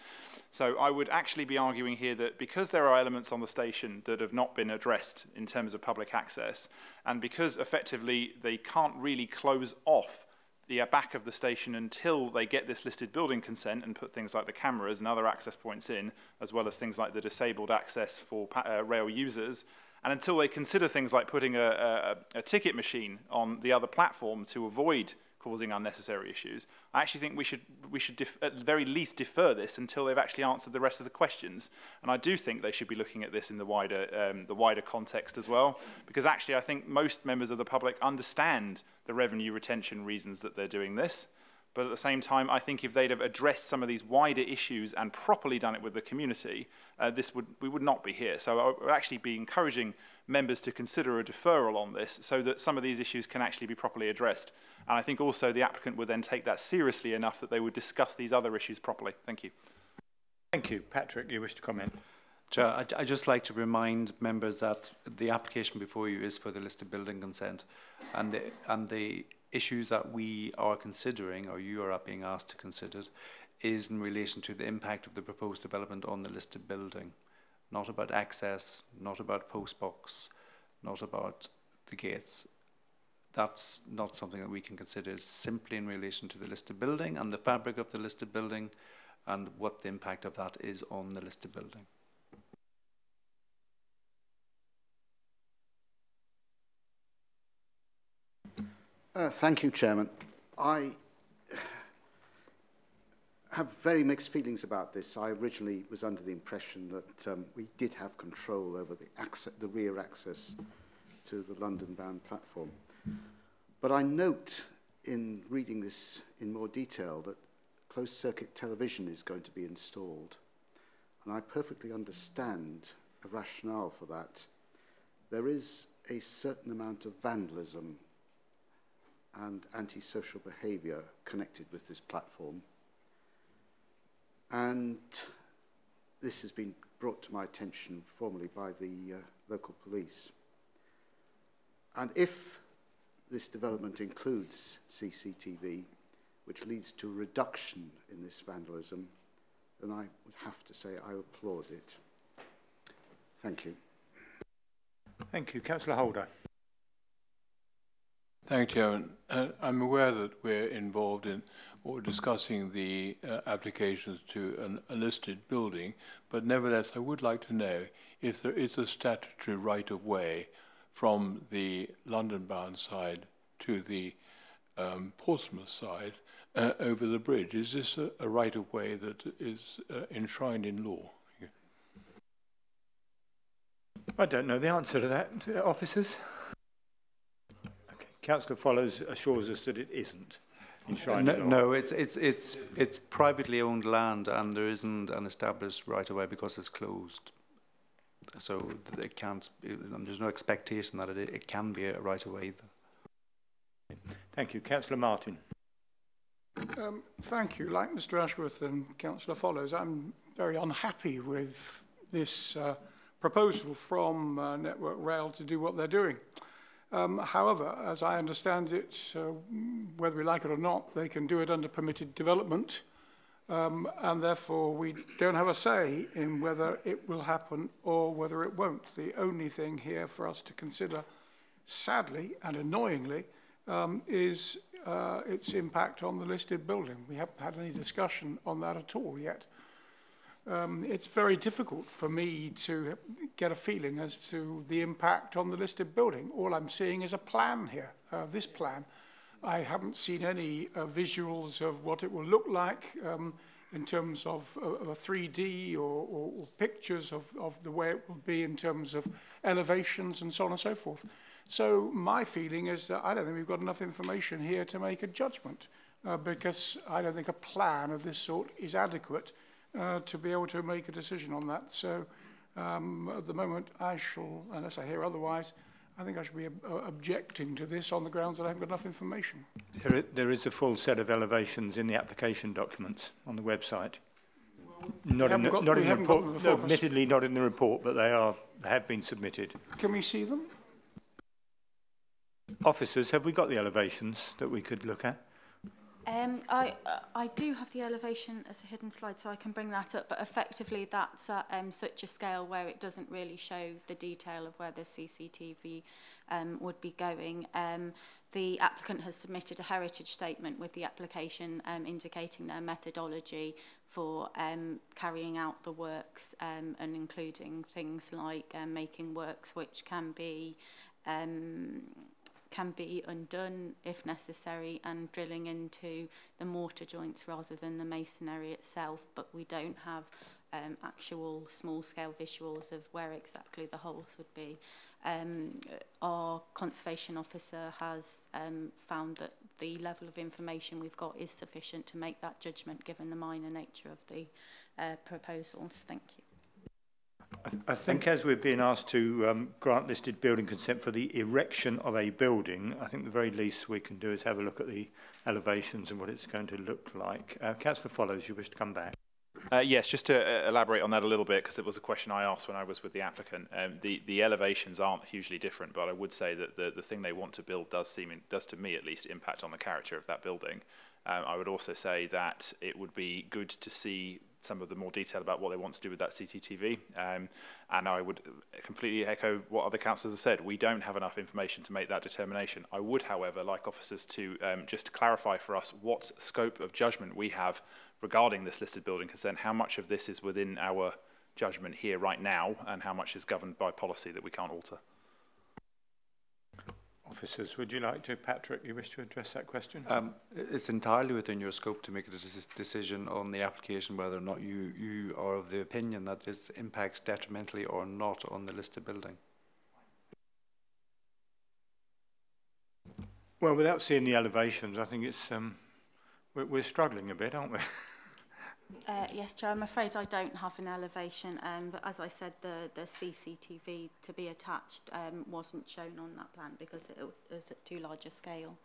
So I would actually be arguing here that because there are elements on the station that have not been addressed in terms of public access, and because effectively they can't really close off the back of the station until they get this listed building consent and put things like the cameras and other access points in, as well as things like the disabled access for rail users, and until they consider things like putting a ticket machine on the other platform to avoid causing unnecessary issues, I actually think we should at the very least defer this until they've actually answered the rest of the questions. And I do think they should be looking at this in the wider context as well, because actually I think most members of the public understand the revenue retention reasons that they're doing this. But at the same time, I think if they'd have addressed some of these wider issues and properly done it with the community, we would not be here. So I would actually be encouraging members to consider a deferral on this so that some of these issues can actually be properly addressed. And I think also the applicant would then take that seriously enough that they would discuss these other issues properly. Thank you. Thank you. Patrick, you wish to comment? Chair, I'd just like to remind members that the application before you is for the listed building consent, and the issues that we are considering, or you are being asked to consider, is in relation to the impact of the proposed development on the listed building. Not about access, not about postbox, not about the gates. That's not something that we can consider. It's simply in relation to the listed building and the fabric of the listed building and what the impact of that is on the listed building. Thank you, Chairman. I have very mixed feelings about this. I originally was under the impression that we did have control over the rear access to the London-bound platform. But I note in reading this in more detail that closed-circuit television is going to be installed. And I perfectly understand the rationale for that. There is a certain amount of vandalism and antisocial behaviour connected with this platform. And this has been brought to my attention formally by the local police. And if this development includes CCTV, which leads to a reduction in this vandalism, then I would have to say I applaud it. Thank you. Thank you. Councillor Holder. Thank you, Chairman. I'm aware that we're involved in or discussing the applications to a listed building, but nevertheless I would like to know if there is a statutory right-of-way from the London-bound side to the Portsmouth side over the bridge. Is this a right-of-way that is enshrined in law? I don't know the answer to that, officers. Okay. Councillor Follows assures us that it isn't enshrined in law. No, it's privately owned land, and there isn't an established right-of-way because it's closed. So it can't. There's no expectation that it can be a right-of-way either. Thank you, Councillor Martin. Thank you. Like Mr. Ashworth and Councillor Follows, I'm very unhappy with this proposal from Network Rail to do what they're doing. However, as I understand it, whether we like it or not, they can do it under permitted development, and therefore we don't have a say in whether it will happen or whether it won't. The only thing here for us to consider, sadly and annoyingly, is its impact on the listed building. We haven't had any discussion on that at all yet. It's very difficult for me to get a feeling as to the impact on the listed building. All I'm seeing is a plan here, this plan. I haven't seen any visuals of what it will look like in terms of a 3D or pictures of the way it will be in terms of elevations and so on and so forth. So my feeling is that I don't think we've got enough information here to make a judgment because I don't think a plan of this sort is adequate to be able to make a decision on that. So At the moment, I shall, unless I hear otherwise, I think I should be objecting to this on the grounds that I haven't got enough information. There is a full set of elevations in the application documents on the website. Not in the report, no, admittedly not in the report, but they have been submitted. Can we see them? Officers, have we got the elevations that we could look at? I do have the elevation as a hidden slide, so I can bring that up, but effectively that's at such a scale where it doesn't really show the detail of where the CCTV would be going. The applicant has submitted a heritage statement with the application indicating their methodology for carrying out the works and including things like making works which can be undone if necessary, and drilling into the mortar joints rather than the masonry itself, but we don't have actual small-scale visuals of where exactly the holes would be. Our conservation officer has found that the level of information we've got is sufficient to make that judgment given the minor nature of the proposals. Thank you. I think as we're being asked to grant listed building consent for the erection of a building, I think the very least we can do is have a look at the elevations and what it's going to look like. Councillor Follows, you wish to come back? Yes, just to elaborate on that a little bit, because it was a question I asked when I was with the applicant. The elevations aren't hugely different, but I would say that the thing they want to build does to me at least, impact on the character of that building. I would also say that it would be good to see some of the more detail about what they want to do with that CCTV. And I would completely echo what other councillors have said. We don't have enough information to make that determination. I would, however, like officers to just clarify for us what scope of judgment we have regarding this listed building consent, how much of this is within our judgment here right now, and how much is governed by policy that we can't alter. Officers, would you like to, Patrick, you wish to address that question? It's entirely within your scope to make a decision on the application whether or not you are of the opinion that this impacts detrimentally or not on the listed building. Well, without seeing the elevations, I think it's we're struggling a bit, aren't we? Yes, Chair, I'm afraid I don't have an elevation, but as I said, the CCTV to be attached wasn't shown on that plan because it was at too large a scale.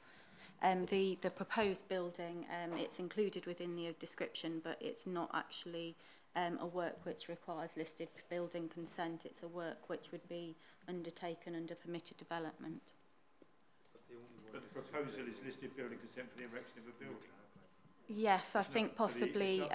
The proposed building, it's included within the description, but it's not actually a work which requires listed building consent. It's a work which would be undertaken under permitted development. But the proposal is listed building consent for the erection of a building. Yes, I think possibly.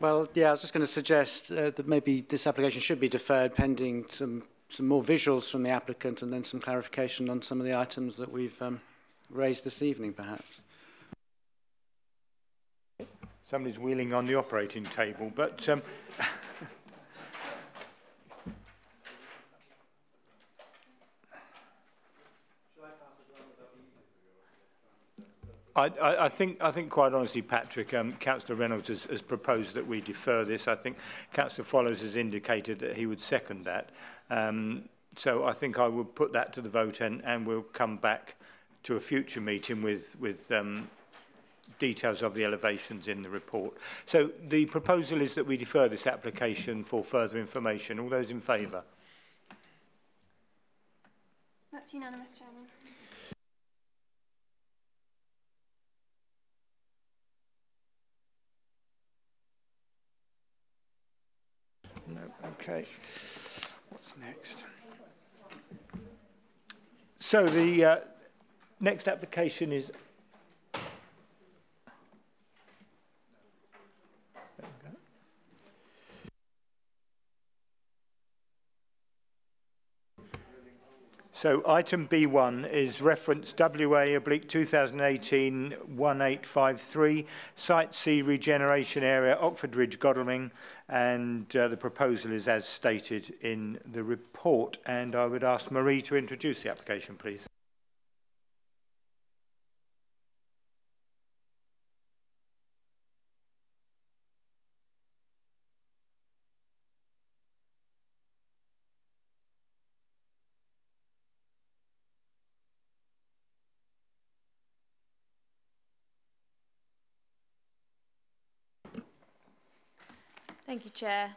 Well, yeah, I was just going to suggest that maybe this application should be deferred pending some more visuals from the applicant and then some clarification on some of the items that we've raised this evening, perhaps. Somebody's wheeling on the operating table, but I think quite honestly, Patrick, Councillor Reynolds has proposed that we defer this. I think Councillor Follows has indicated that he would second that. So I think I will put that to the vote and we'll come back to a future meeting with details of the elevations in the report. So the proposal is that we defer this application for further information. All those in favour? That's unanimous, Chairman. No, okay. What's next? So the next application is so item B1 is reference WA/2018-1853, Site C Regeneration Area, Oxford Ridge, Godalming, and the proposal is as stated in the report. And I would ask Marie to introduce the application, please. Thank you, Chair.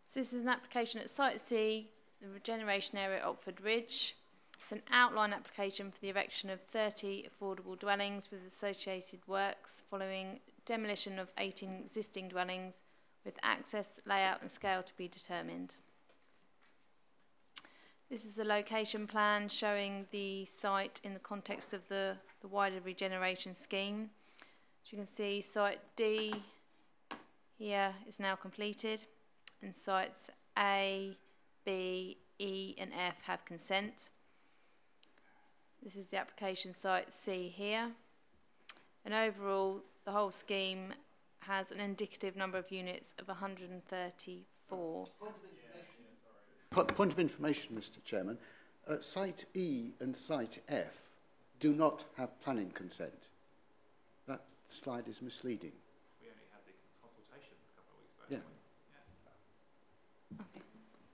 So this is an application at Site C, the regeneration area at Oxford Ridge. It's an outline application for the erection of 30 affordable dwellings with associated works following demolition of 18 existing dwellings with access, layout and scale to be determined. This is a location plan showing the site in the context of the wider regeneration scheme. As you can see, Site D here is now completed, and sites A, B, E and F have consent. This is the application Site C here. And overall, the whole scheme has an indicative number of units of 134. Point of information, Mr. Chairman. Site E and Site F do not have planning consent. That slide is misleading. We only had the consultation a couple of weeks back. Yeah. Okay.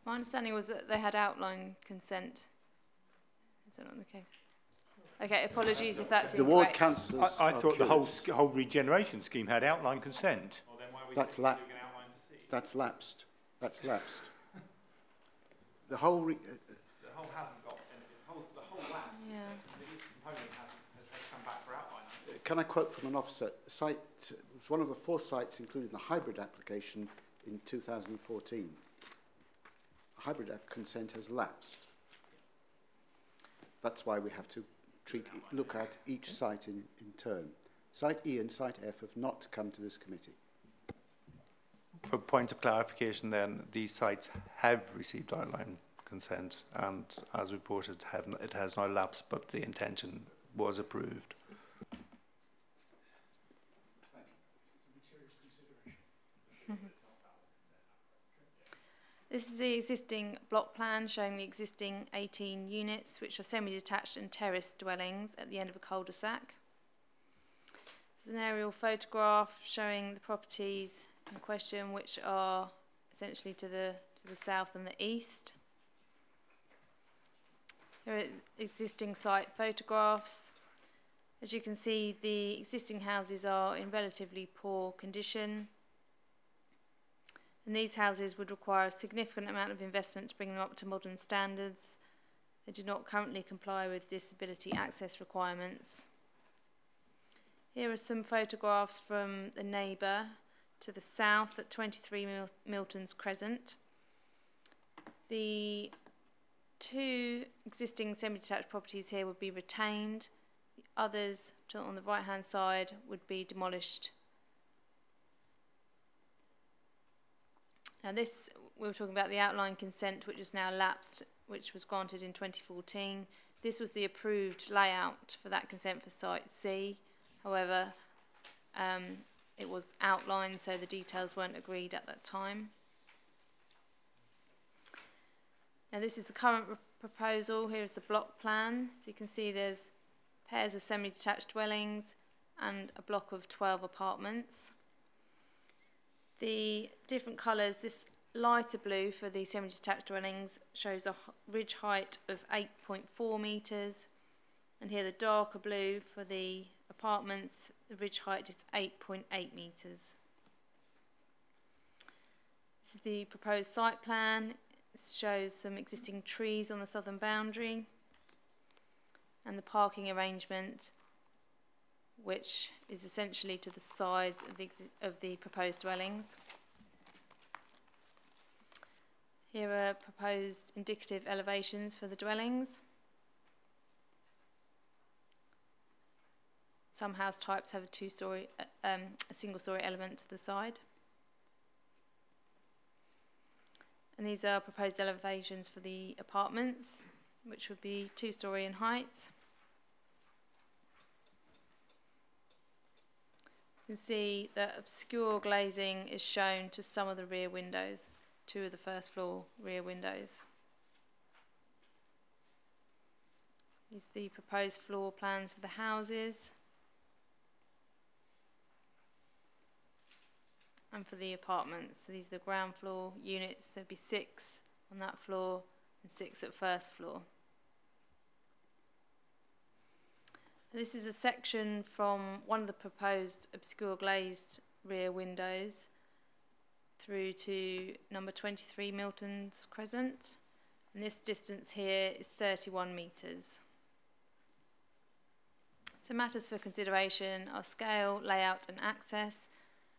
My understanding was that they had outline consent. Is that not the case? Okay, apologies if that's the ward incorrect. councillors. I thought the whole regeneration scheme had outline consent. Well, then why are we That's doing an outline for C? That's lapsed. That's lapsed. The whole the whole hasn't got anything. The whole lapsed. Yeah. The component has come back for outline. Can I quote from an officer? Site was one of the 4 sites included in the hybrid application in 2014. A hybrid consent has lapsed. That's why we have to look at each site in turn. Site E and Site F have not come to this committee. For a point of clarification then, these sites have received outline consent and as reported it has now lapsed, but the intention was approved. This is the existing block plan showing the existing 18 units, which are semi-detached and terraced dwellings at the end of a cul-de-sac. This is an aerial photograph showing the properties in question, which are essentially to the south and the east. Here are existing site photographs. As you can see, the existing houses are in relatively poor condition. And these houses would require a significant amount of investment to bring them up to modern standards. They do not currently comply with disability access requirements. Here are some photographs from the neighbour to the south at 23 Milton's Crescent. The 2 existing semi-detached properties here would be retained. The others on the right-hand side would be demolished. Now this, we were talking about the outline consent, which is now lapsed, which was granted in 2014. This was the approved layout for that consent for Site C. However, it was outlined, so the details weren't agreed at that time. Now this is the current proposal. Here's the block plan. So you can see there's pairs of semi-detached dwellings and a block of 12 apartments. The different colours, this lighter blue for the semi-detached dwellings shows a ridge height of 8.4 metres, and here the darker blue for the apartments, the ridge height is 8.8 metres. This is the proposed site plan. It shows some existing trees on the southern boundary and the parking arrangement, which is essentially to the sides of the proposed dwellings. Here are proposed indicative elevations for the dwellings. Some house types have a single-storey element to the side. And these are proposed elevations for the apartments, which would be 2-storey in height. You can see that obscure glazing is shown to some of the rear windows, 2 of the first floor rear windows. These are the proposed floor plans for the houses and for the apartments. So these are the ground floor units. There'd be 6 on that floor and 6 at first floor. This is a section from one of the proposed obscure glazed rear windows through to number 23 Milton's Crescent. And this distance here is 31 metres. So matters for consideration are scale, layout and access.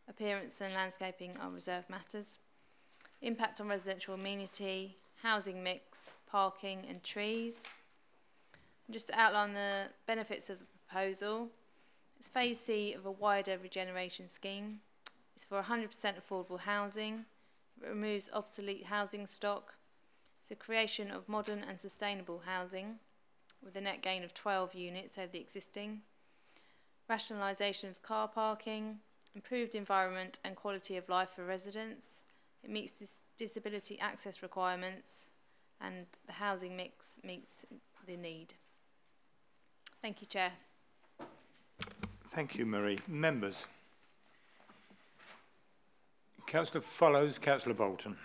Appearance and landscaping are reserved matters. Impact on residential amenity, housing mix, parking and trees. And just to outline the benefits of the proposal, it's phase C of a wider regeneration scheme. It's for 100% affordable housing. It removes obsolete housing stock. It's a creation of modern and sustainable housing with a net gain of 12 units over the existing. Rationalisation of car parking, improved environment and quality of life for residents. It meets disability access requirements and the housing mix meets the need. Thank you, Chair. Thank you, Marie. Members. Councillor follows Councillor Bolton.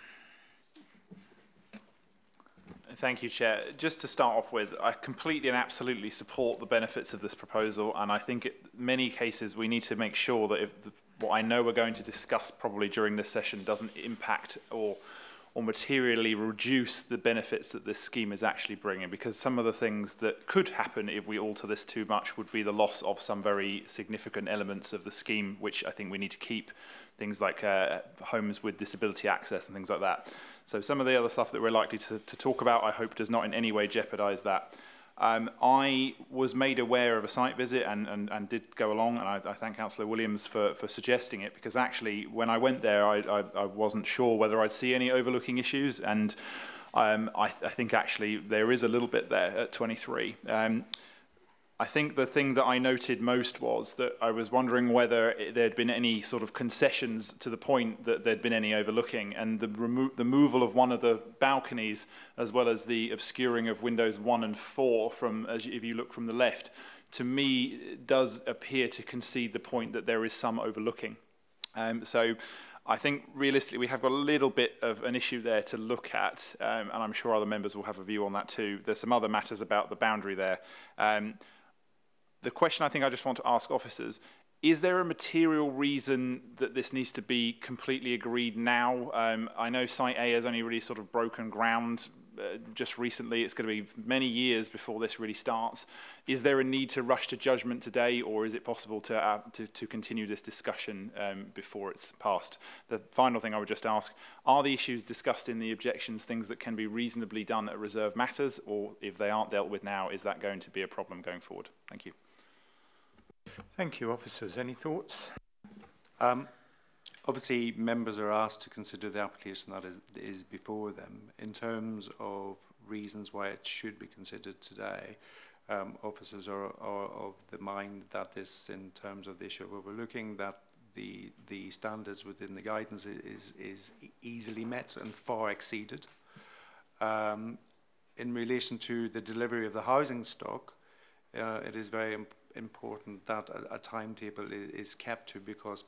Thank you, Chair. Just to start off with, I completely and absolutely support the benefits of this proposal, and I think in many cases we need to make sure that if what I know we're going to discuss probably during this session doesn't impact or materially reduce the benefits that this scheme is actually bringing, because some of the things that could happen if we alter this too much would be the loss of some very significant elements of the scheme, which I think we need to keep, things like homes with disability access and things like that. So some of the other stuff that we're likely to talk about, I hope, does not in any way jeopardise that. I was made aware of a site visit and did go along, and I thank Councillor Williams for suggesting it, because actually when I went there I wasn't sure whether I'd see any overlooking issues, and I think actually there is a little bit there at 23. I think the thing that I noted most was that I was wondering whether there'd been any sort of concessions to the point that there'd been any overlooking, and the removal of one of the balconies, as well as the obscuring of windows 1 and 4 from, if you look from the left, to me does appear to concede the point that there is some overlooking. So I think realistically we have got a little bit of an issue there to look at, and I'm sure other members will have a view on that too. There's some other matters about the boundary there. The question I think I just want to ask officers, is there a material reason that this needs to be completely agreed now? I know Site A has only really sort of broken ground just recently. It's going to be many years before this really starts. Is there a need to rush to judgment today, or is it possible to continue this discussion before it's passed? The final thing I would just ask, are the issues discussed in the objections things that can be reasonably done at reserve matters, or if they aren't dealt with now, is that going to be a problem going forward? Thank you. Thank you, officers. Any thoughts? Obviously, members are asked to consider the application that is before them. In terms of reasons why it should be considered today, officers are of the mind that this, in terms of the issue of overlooking, that the standards within the guidance is easily met and far exceeded. In relation to the delivery of the housing stock, it is very important that a timetable is kept to, because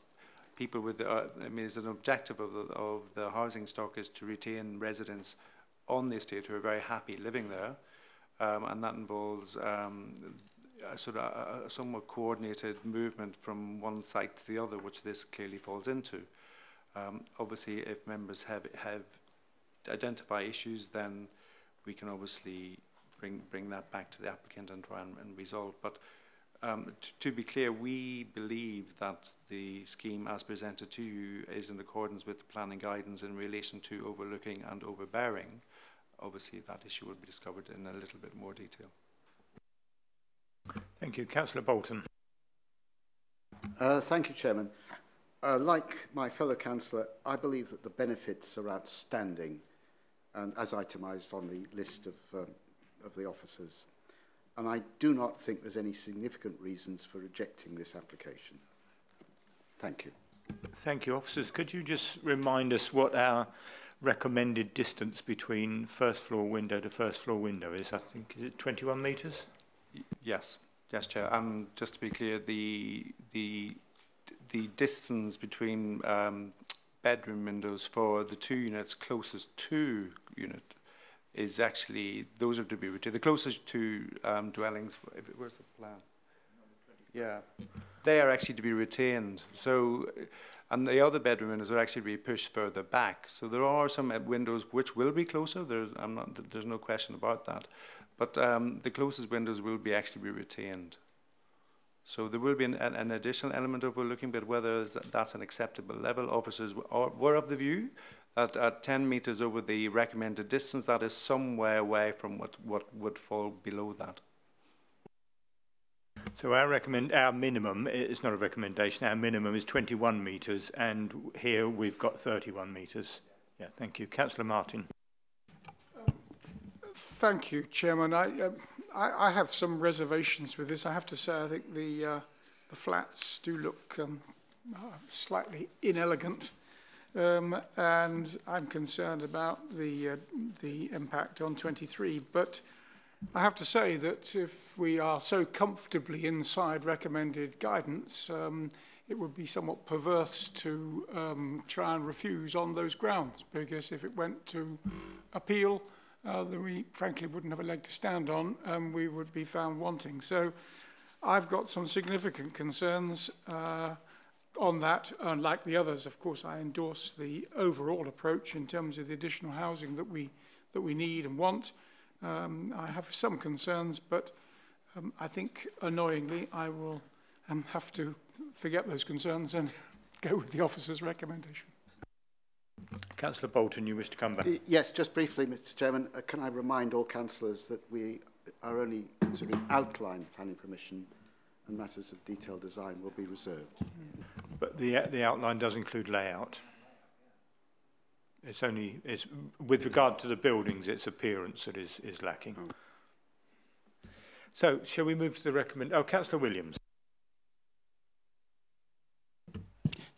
people with it's an objective of the housing stock is to retain residents on the estate who are very happy living there, and that involves a somewhat coordinated movement from one site to the other, which this clearly falls into. Obviously, if members have identify issues, then we can obviously bring that back to the applicant and try and resolve. But to be clear, we believe that the scheme as presented to you is in accordance with the planning guidance in relation to overlooking and overbearing. Obviously, that issue will be discovered in a little bit more detail. Thank you. Councillor Bolton. Thank you, Chairman. Like my fellow councillor, I believe that the benefits are outstanding, and as itemised on the list of the officers. And I do not think there's any significant reasons for rejecting this application. Thank you. Thank you, officers. Could you just remind us what our recommended distance between first floor window to first floor window is? I think, is it 21 metres? Yes, yes, Chair. And just to be clear, the distance between bedroom windows for the two units closest to unit is actually, those are to be retained. The closest to dwellings, where's the plan? Yeah, they are actually to be retained. So and the other bedroom windows will actually be pushed further back. So there are some windows which will be closer. There's no question about that. But the closest windows will actually be retained. So there will be an additional element overlooking, but whether that's an acceptable level, officers were of the view that at 10 metres over the recommended distance, that is somewhere away from what would fall below that. So our minimum, it's not a recommendation, our minimum is 21 metres, and here we've got 31 metres. Yeah, thank you. Councillor Martin. Thank you, Chairman. I have some reservations with this. I have to say I think the flats do look slightly inelegant, and I'm concerned about the impact on 23. But I have to say that if we are so comfortably inside recommended guidance, it would be somewhat perverse to try and refuse on those grounds, because if it went to appeal, then we frankly wouldn't have a leg to stand on, and we would be found wanting. So I've got some significant concerns on that. Like the others, of course, I endorse the overall approach in terms of the additional housing that we need and want. I have some concerns, but I think, annoyingly, I will have to forget those concerns and go with the officer's recommendation. Councillor Bolton, you wish to come back? Yes, just briefly, Mr. Chairman. Can I remind all councillors that we are only considering outline planning permission, and matters of detailed design will be reserved. But the outline does include layout. It's with regard to the buildings, its appearance that is lacking. So, shall we move to the recommend? Oh, Councillor Williams.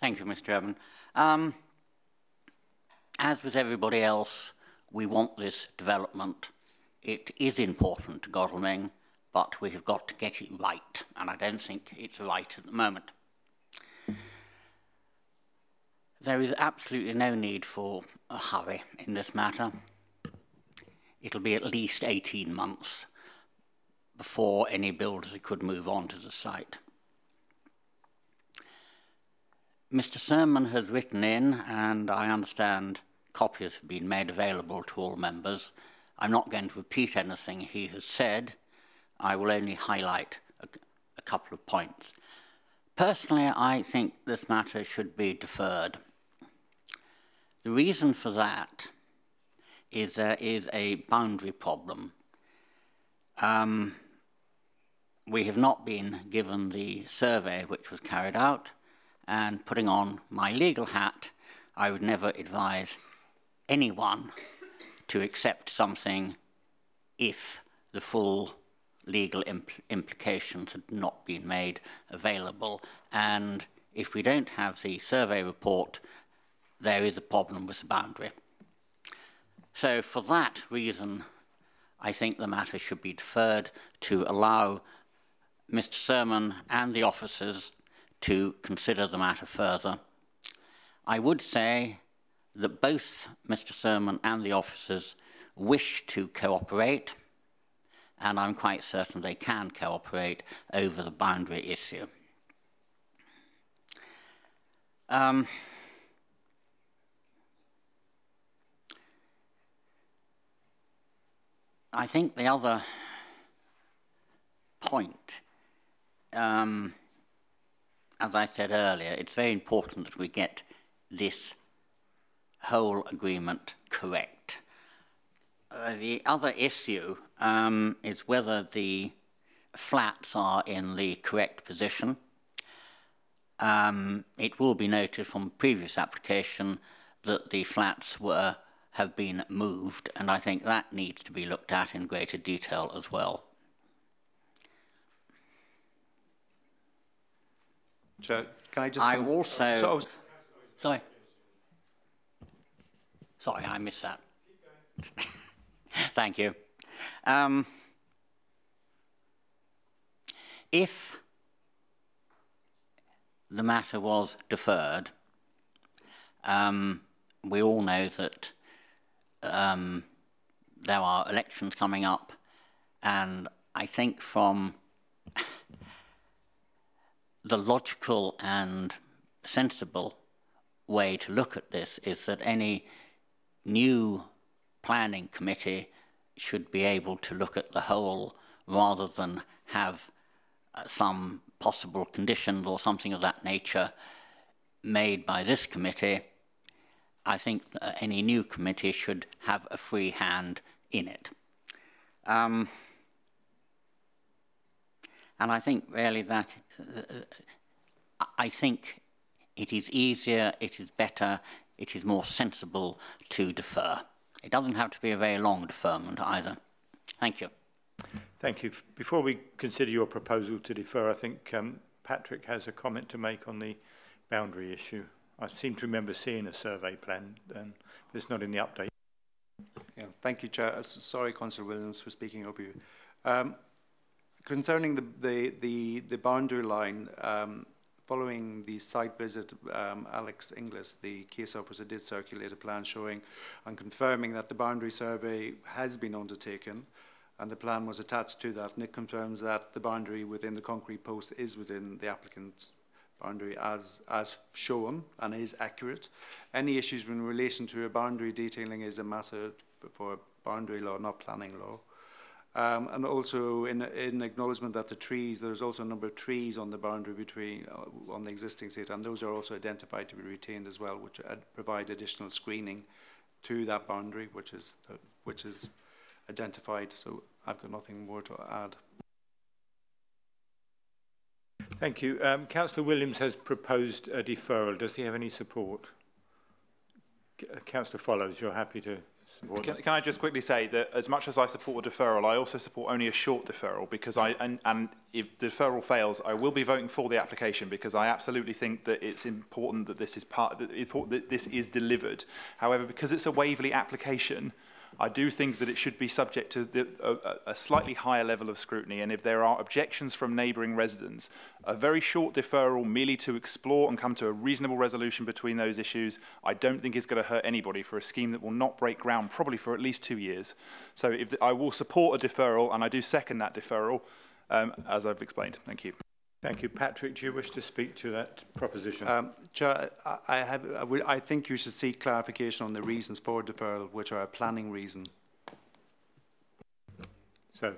Thank you, Mr. Chairman. As with everybody else, we want this development. It is important to Godalming, but we have got to get it right, and I don't think it's right at the moment. There is absolutely no need for a hurry in this matter. It'll be at least 18 months before any builders could move on to the site. Mr. Sermon has written in, and I understand copies have been made available to all members. I'm not going to repeat anything he has said. I will only highlight a couple of points. Personally, I think this matter should be deferred. The reason for that is there is a boundary problem. We have not been given the survey which was carried out, and putting on my legal hat, I would never advise anyone to accept something if the full legal implications had not been made available. And if we don't have the survey report, there is a problem with the boundary. So for that reason, I think the matter should be deferred to allow Mr. Sermon and the officers to consider the matter further. I would say that both Mr. Sermon and the officers wish to cooperate, and I'm quite certain they can cooperate over the boundary issue. I think the other point, as I said earlier, it's very important that we get this whole agreement correct. The other issue is whether the flats are in the correct position. It will be noted from the previous application that the flats have been moved, and I think that needs to be looked at in greater detail as well. Chair, can I just... Sorry, I missed that. Thank you. If the matter was deferred, we all know that there are elections coming up, and I think from the logical and sensible way to look at this is that any new planning committee should be able to look at the whole rather than have some possible conditions or something of that nature made by this committee. I think that any new committee should have a free hand in it. And I think really that I think it is easier, it is better, it is more sensible to defer. It doesn't have to be a very long deferment either. Thank you. Thank you. Before we consider your proposal to defer, I think Patrick has a comment to make on the boundary issue. I seem to remember seeing a survey plan, but it's not in the update. Yeah, thank you, Chair. Sorry, Councillor Williams, for speaking over you. Concerning the boundary line, following the site visit, Alex Inglis, the case officer, did circulate a plan showing and confirming that the boundary survey has been undertaken, and the plan was attached to that, and it confirms that the boundary within the concrete post is within the applicant's boundary as shown and is accurate. Any issues in relation to a boundary detailing is a matter for boundary law, not planning law. And also in acknowledgement that the trees, there's also a number of trees on the boundary between on the existing site, and those are also identified to be retained as well, which provide additional screening to that boundary, which is identified. So I've got nothing more to add. Thank you. Councillor Williams has proposed a deferral. Does he have any support? Councillor Follows, you're happy to support that? Can I just quickly say that as much as I support a deferral, I also support only a short deferral, because and if the deferral fails, I will be voting for the application, because I absolutely think that it's important that this is that this is delivered. However, because it's a Waverley application, I do think that it should be subject to a slightly higher level of scrutiny, and if there are objections from neighbouring residents, a very short deferral merely to explore and come to a reasonable resolution between those issues, I don't think is going to hurt anybody for a scheme that will not break ground probably for at least 2 years. So I will support a deferral, and I do second that deferral, as I've explained. Thank you. Thank you. Patrick, do you wish to speak to that proposition? Chair, I think you should seek clarification on the reasons for deferral, which are a planning reason. So,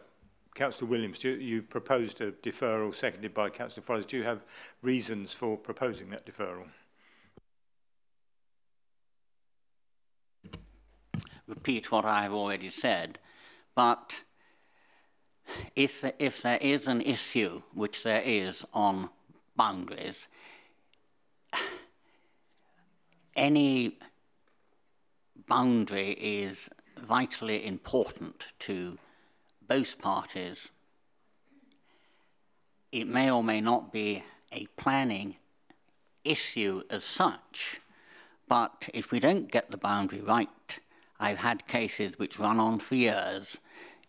Councillor Williams, you proposed a deferral, seconded by Councillor Follows. Do you have reasons for proposing that deferral? Repeat what I have already said, but if there is an issue, which there is on boundaries, any boundary is vitally important to both parties. It may or may not be a planning issue as such, but if we don't get the boundary right, I've had cases which run on for years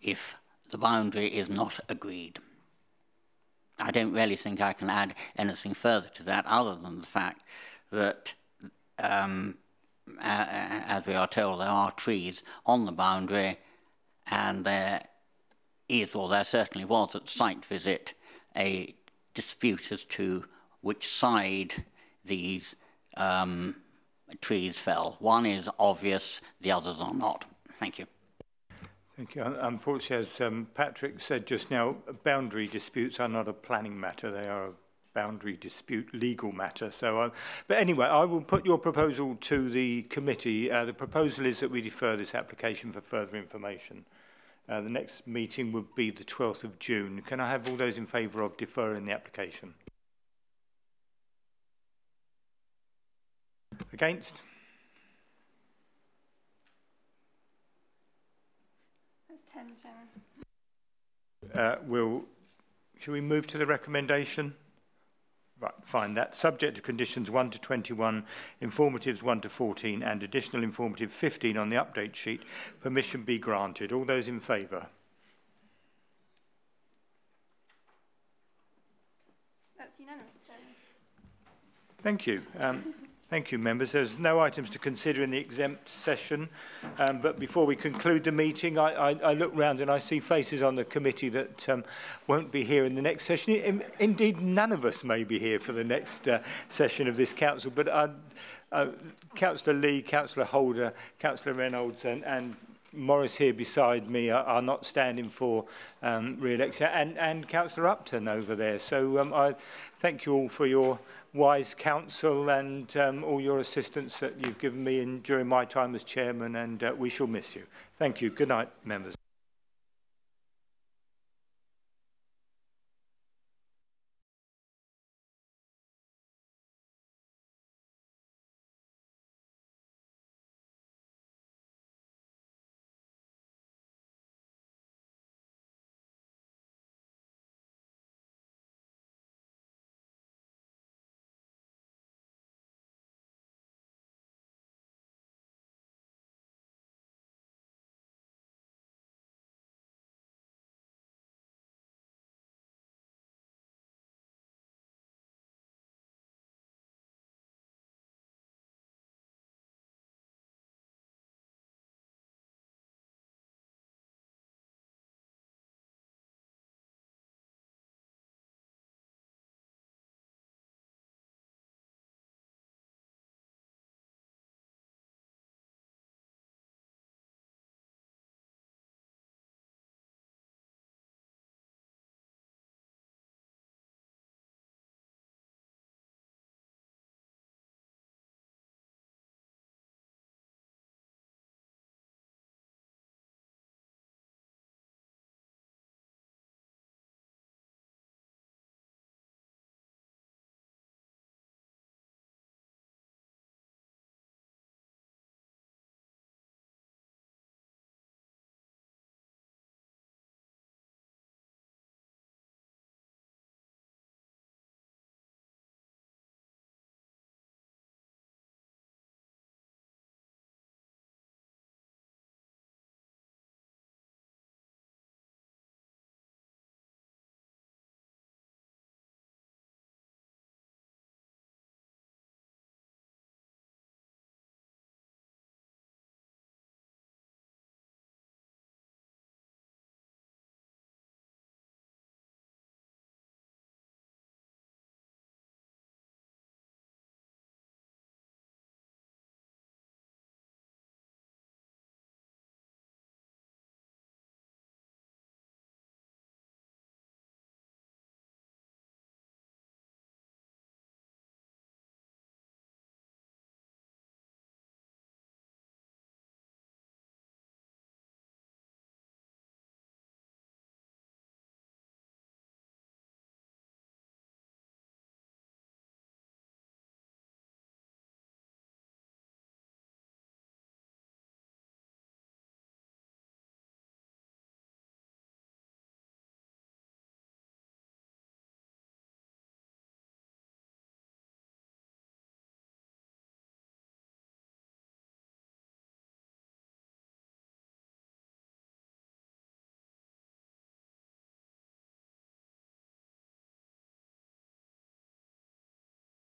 if the boundary is not agreed. I don't really think I can add anything further to that other than the fact that, as we are told, there are trees on the boundary, and there is, or there certainly was at site visit, a dispute as to which side these trees fell. One is obvious, the others are not. Thank you. Thank you. Unfortunately, as Patrick said just now, boundary disputes are not a planning matter. They are a boundary dispute legal matter. So, but anyway, I will put your proposal to the committee. The proposal is that we defer this application for further information. The next meeting would be the 12th of June. Can I have all those in favour of deferring the application? Against? That's 10, Chairman. Shall we move to the recommendation? Right, fine. That's subject to conditions 1 to 21, informatives 1 to 14, and additional informative 15 on the update sheet. Permission be granted. All those in favour? That's unanimous, Chairman. Thank you. Thank you, members. There's no items to consider in the exempt session, but before we conclude the meeting, I look round and I see faces on the committee that won't be here in the next session. Indeed, none of us may be here for the next session of this council, but Councillor Lee, Councillor Holder, Councillor Reynolds and Morris here beside me are not standing for re-election, and Councillor Upton over there. So I thank you all for your wise counsel and all your assistance that you've given me during my time as chairman, and we shall miss you. Thank you. Good night, members.